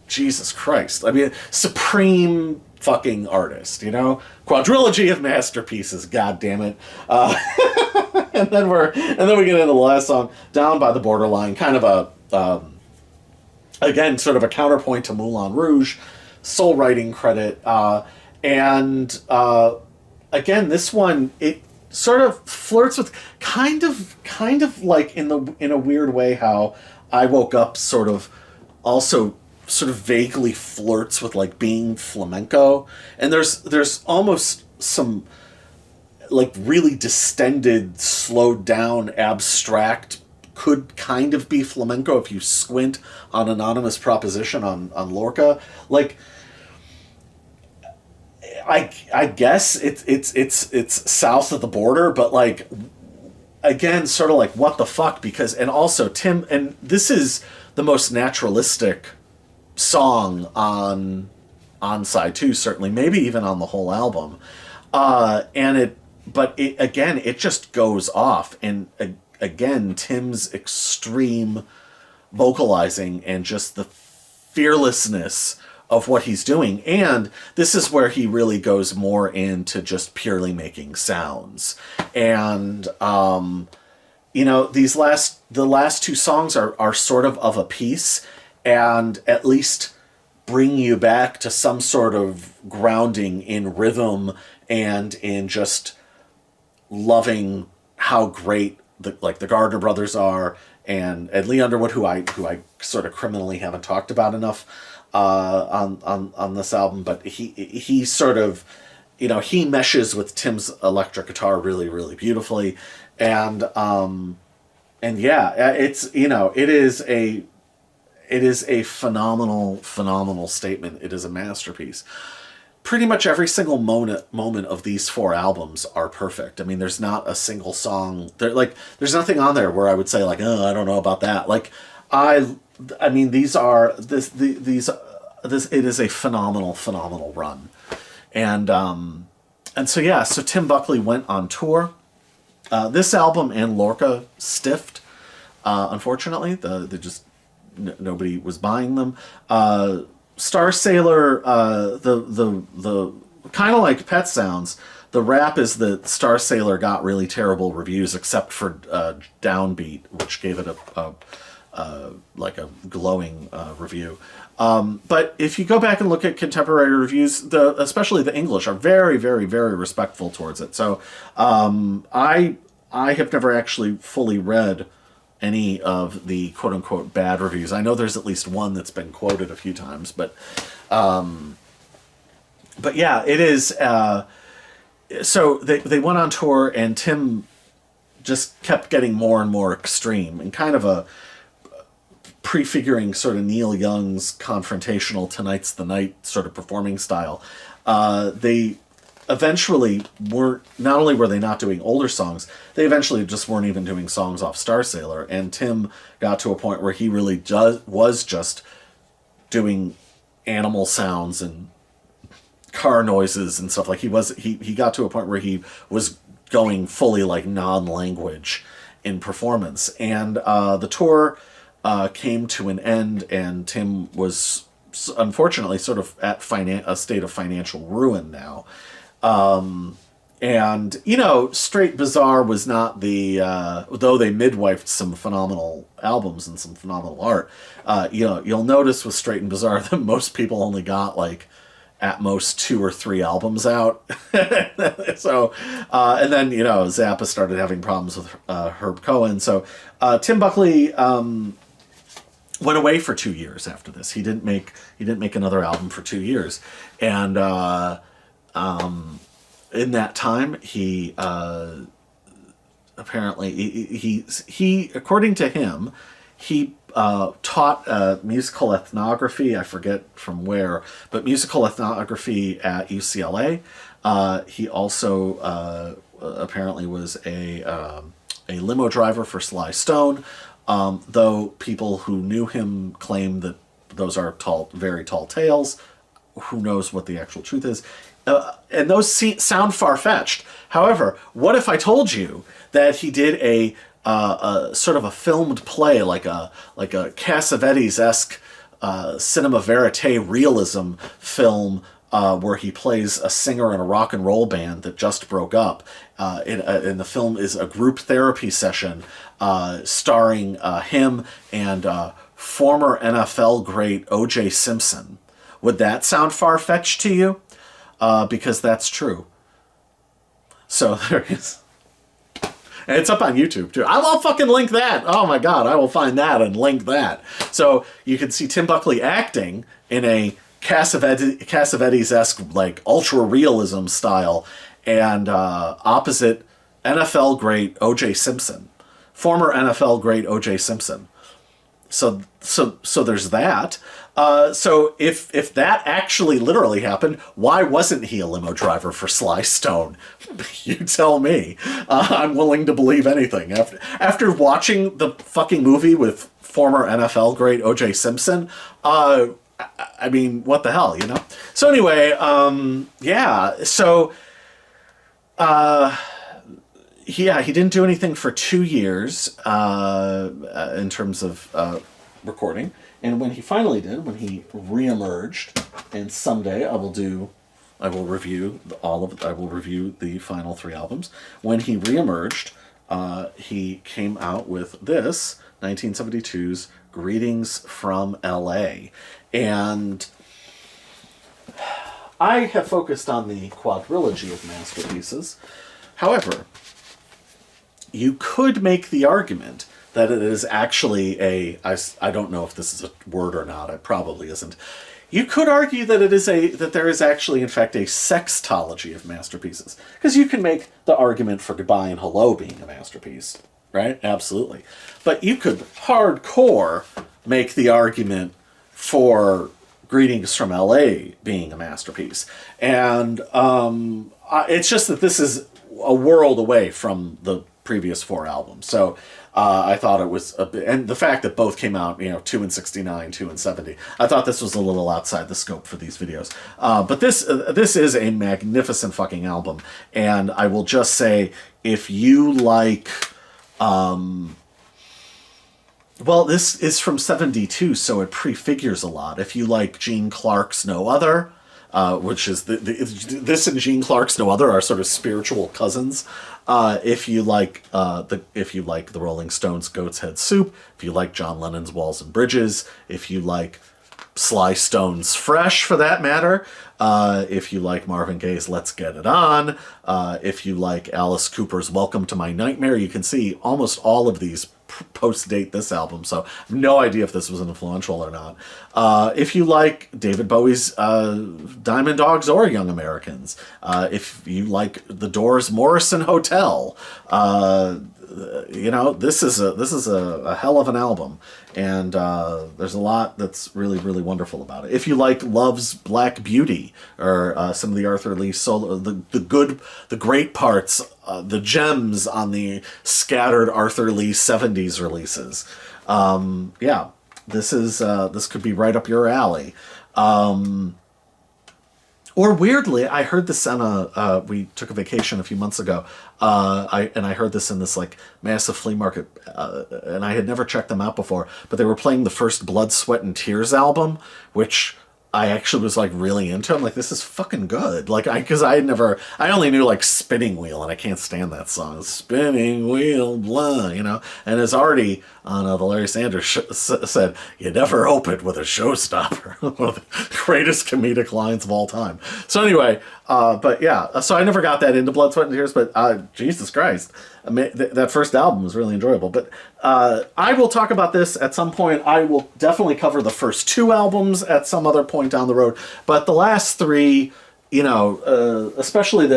S1: Jesus Christ. I mean, supreme fucking artist, Quadrilogy of masterpieces, god damn it. And then we get into the last song, Down by the Borderline, kind of again, sort of a counterpoint to Moulin Rouge, sole writing credit. Again, this one, it sort of flirts with kind of like in a weird way how I Woke Up sort of vaguely flirts with like being flamenco, and there's almost some like really distended, slowed down, abstract, could kind of be flamenco if you squint on Anonymous Proposition on Lorca. Like, I guess it's south of the border, but like, again, sort of like, what the fuck? Because, and also Tim, and this is the most naturalistic song on side 2, certainly, maybe even on the whole album. But it just goes off, and again, Tim's extreme vocalizing and just the fearlessness of what he's doing. And this is where he really goes more into just purely making sounds. And, the last 2 songs are sort of a piece, and at least bring you back to some sort of grounding in rhythm and in just loving how great the Gardner brothers are, and Lee Underwood, who I sort of criminally haven't talked about enough on this album, but he sort of, he meshes with Tim's electric guitar really, really beautifully, and yeah, it's, it is a phenomenal statement. It is a masterpiece. Pretty much every single moment of these 4 albums are perfect. I mean, there's not a single song there's nothing on there where I would say like, oh, I don't know about that. Like, I mean, it is a phenomenal run. And so Tim Buckley went on tour. This album and Lorca stiffed. Unfortunately, nobody was buying them. Starsailor, the kind of like Pet Sounds, the rap is that Starsailor got really terrible reviews, except for Downbeat, which gave it a glowing review. But if you go back and look at contemporary reviews, especially the English, are very, very, very respectful towards it. So I have never actually fully read any of the quote-unquote bad reviews. I know there's at least one that's been quoted a few times, but yeah, it is so they went on tour, and Tim just kept getting more and more extreme, and kind of a prefiguring sort of Neil Young's confrontational "Tonight's the Night" sort of performing style. They eventually weren't, not only were they not doing older songs, they eventually just weren't even doing songs off Starsailor, and Tim got to a point where he really was just doing animal sounds and car noises and stuff. Like he got to a point where he was going fully like non-language in performance, and the tour came to an end, and Tim was unfortunately sort of at a state of financial ruin now. And, you know, Straight Bizarre was not the, though they midwifed some phenomenal albums and some phenomenal art, you know, you'll notice with Straight and Bizarre that most people only got, like, at most 2 or 3 albums out. So, and then, you know, Zappa started having problems with Herb Cohen. So, Tim Buckley went away for 2 years after this. He didn't make another album for 2 years. And, in that time, he apparently he according to him, he taught musical ethnography. I forget from where, but musical ethnography at UCLA. He also apparently was a limo driver for Sly Stone. Though people who knew him claim that those are very tall tales. Who knows what the actual truth is? And those sound far-fetched. However, what if I told you that he did a sort of a filmed play, like a Cassavetes-esque cinema verite realism film, where he plays a singer in a rock and roll band that just broke up. And the film is a group therapy session starring him and former NFL great O.J. Simpson. Would that sound far-fetched to you? Because that's true. So there is. And it's up on YouTube, too. I will fucking link that. Oh, my God. I will find that and link that. So you can see Tim Buckley acting in a Cassavetes-esque, like, ultra-realism style, and opposite NFL great O.J. Simpson. Former NFL great O.J. Simpson. So there's that. So if that actually literally happened, why wasn't he a limo driver for Sly Stone? You tell me. I'm willing to believe anything. After watching the fucking movie with former NFL great O.J. Simpson, I mean, what the hell, you know? So anyway, yeah, so... yeah, he didn't do anything for 2 years in terms of recording. And when he finally did, when he reemerged, and someday I will review the final 3 albums. When he reemerged, he came out with this, 1972's Greetings from L.A. And I have focused on the quadrilogy of masterpieces. However, you could make the argument that it is actually I don't know if this is a word or not, it probably isn't. You could argue that that there is actually, in fact, a sextology of masterpieces. Because you can make the argument for Goodbye and Hello being a masterpiece, right? Absolutely. But you could hardcore make the argument for Greetings from L.A. being a masterpiece. And it's just that this is a world away from the previous 4 albums. So I thought it was a bit, and the fact that both came out, you know, 2 in 69, 2 in 70, I thought this was a little outside the scope for these videos. But this is a magnificent fucking album, and I will just say, if you like, well, this is from 72, so it prefigures a lot. If you like Gene Clark's No Other, which is this and Gene Clark's No Other are sort of spiritual cousins. If you like the Rolling Stones' Goat's Head Soup, if you like John Lennon's Walls and Bridges, if you like Sly Stone's Fresh, for that matter, if you like Marvin Gaye's Let's Get It On, if you like Alice Cooper's Welcome to My Nightmare, you can see almost all of these post-date this album, so I have no idea if this was influential or not. If you like David Bowie's Diamond Dogs or Young Americans, if you like The Doors' Morrison Hotel, you know, this is a hell of an album, and there's a lot that's really, really wonderful about it. If you like Love's Black Beauty, or some of the Arthur Lee solo, the great parts, the gems on the scattered Arthur Lee 70s releases, yeah, this could be right up your alley. Or weirdly, I heard this on we took a vacation a few months ago, I heard this in this like massive flea market, and I had never checked them out before, but they were playing the first Blood, Sweat, and Tears album, which I actually was like really into. I'm like, this is fucking good. Like, because I only knew like Spinning Wheel, and I can't stand that song. Spinning Wheel, blah, you know. And as Artie on the Larry Sanders said, you never opened with a showstopper. One of the greatest comedic lines of all time. So anyway, but yeah, so I never got that into Blood, Sweat, and Tears, but Jesus Christ. That first album was really enjoyable. But I will talk about this at some point. I will definitely cover the first two albums at some other point down the road. But the last three, you know, especially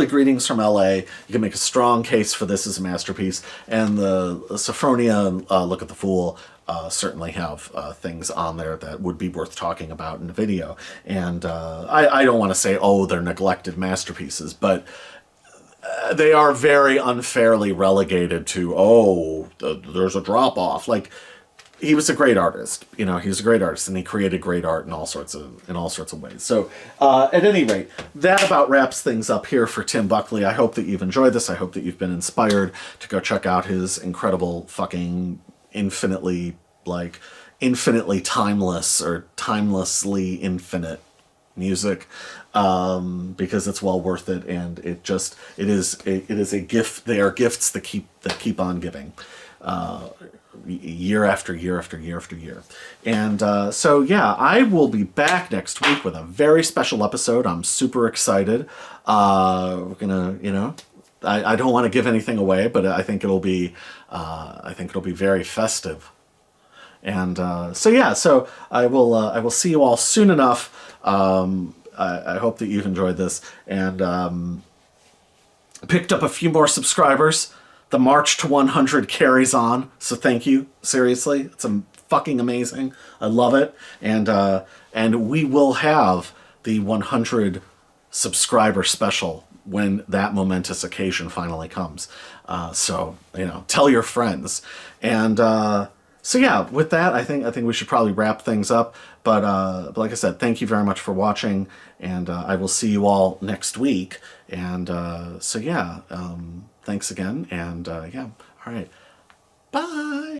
S1: Greetings from L.A., you can make a strong case for this as a masterpiece. And the Sophronia and Look at the Fool certainly have things on there that would be worth talking about in a video. And I don't want to say, oh, they're neglected masterpieces, but they are very unfairly relegated to, oh, there's a drop-off. Like, he was a great artist. You know, he was a great artist, and he created great art in all sorts of ways. So, at any rate, that about wraps things up here for Tim Buckley. I hope that you've enjoyed this. I hope that you've been inspired to go check out his incredible fucking infinitely timeless or timelessly infinite music, because it's well worth it, and it is a gift. They are gifts that keep on giving, year after year after year after year. And so yeah, I will be back next week with a very special episode. I'm super excited. We're gonna, you know, I don't want to give anything away, but I think it'll be very festive. And so yeah, so I will see you all soon enough. I hope that you've enjoyed this, and picked up a few more subscribers. The march to 100 carries on, so thank you. Seriously, it's fucking amazing. I love it, and we will have the 100 subscriber special when that momentous occasion finally comes. So, you know, tell your friends. And so yeah, with that, I think we should probably wrap things up. But like I said, thank you very much for watching, and I will see you all next week. And so yeah, thanks again, and yeah, all right, bye.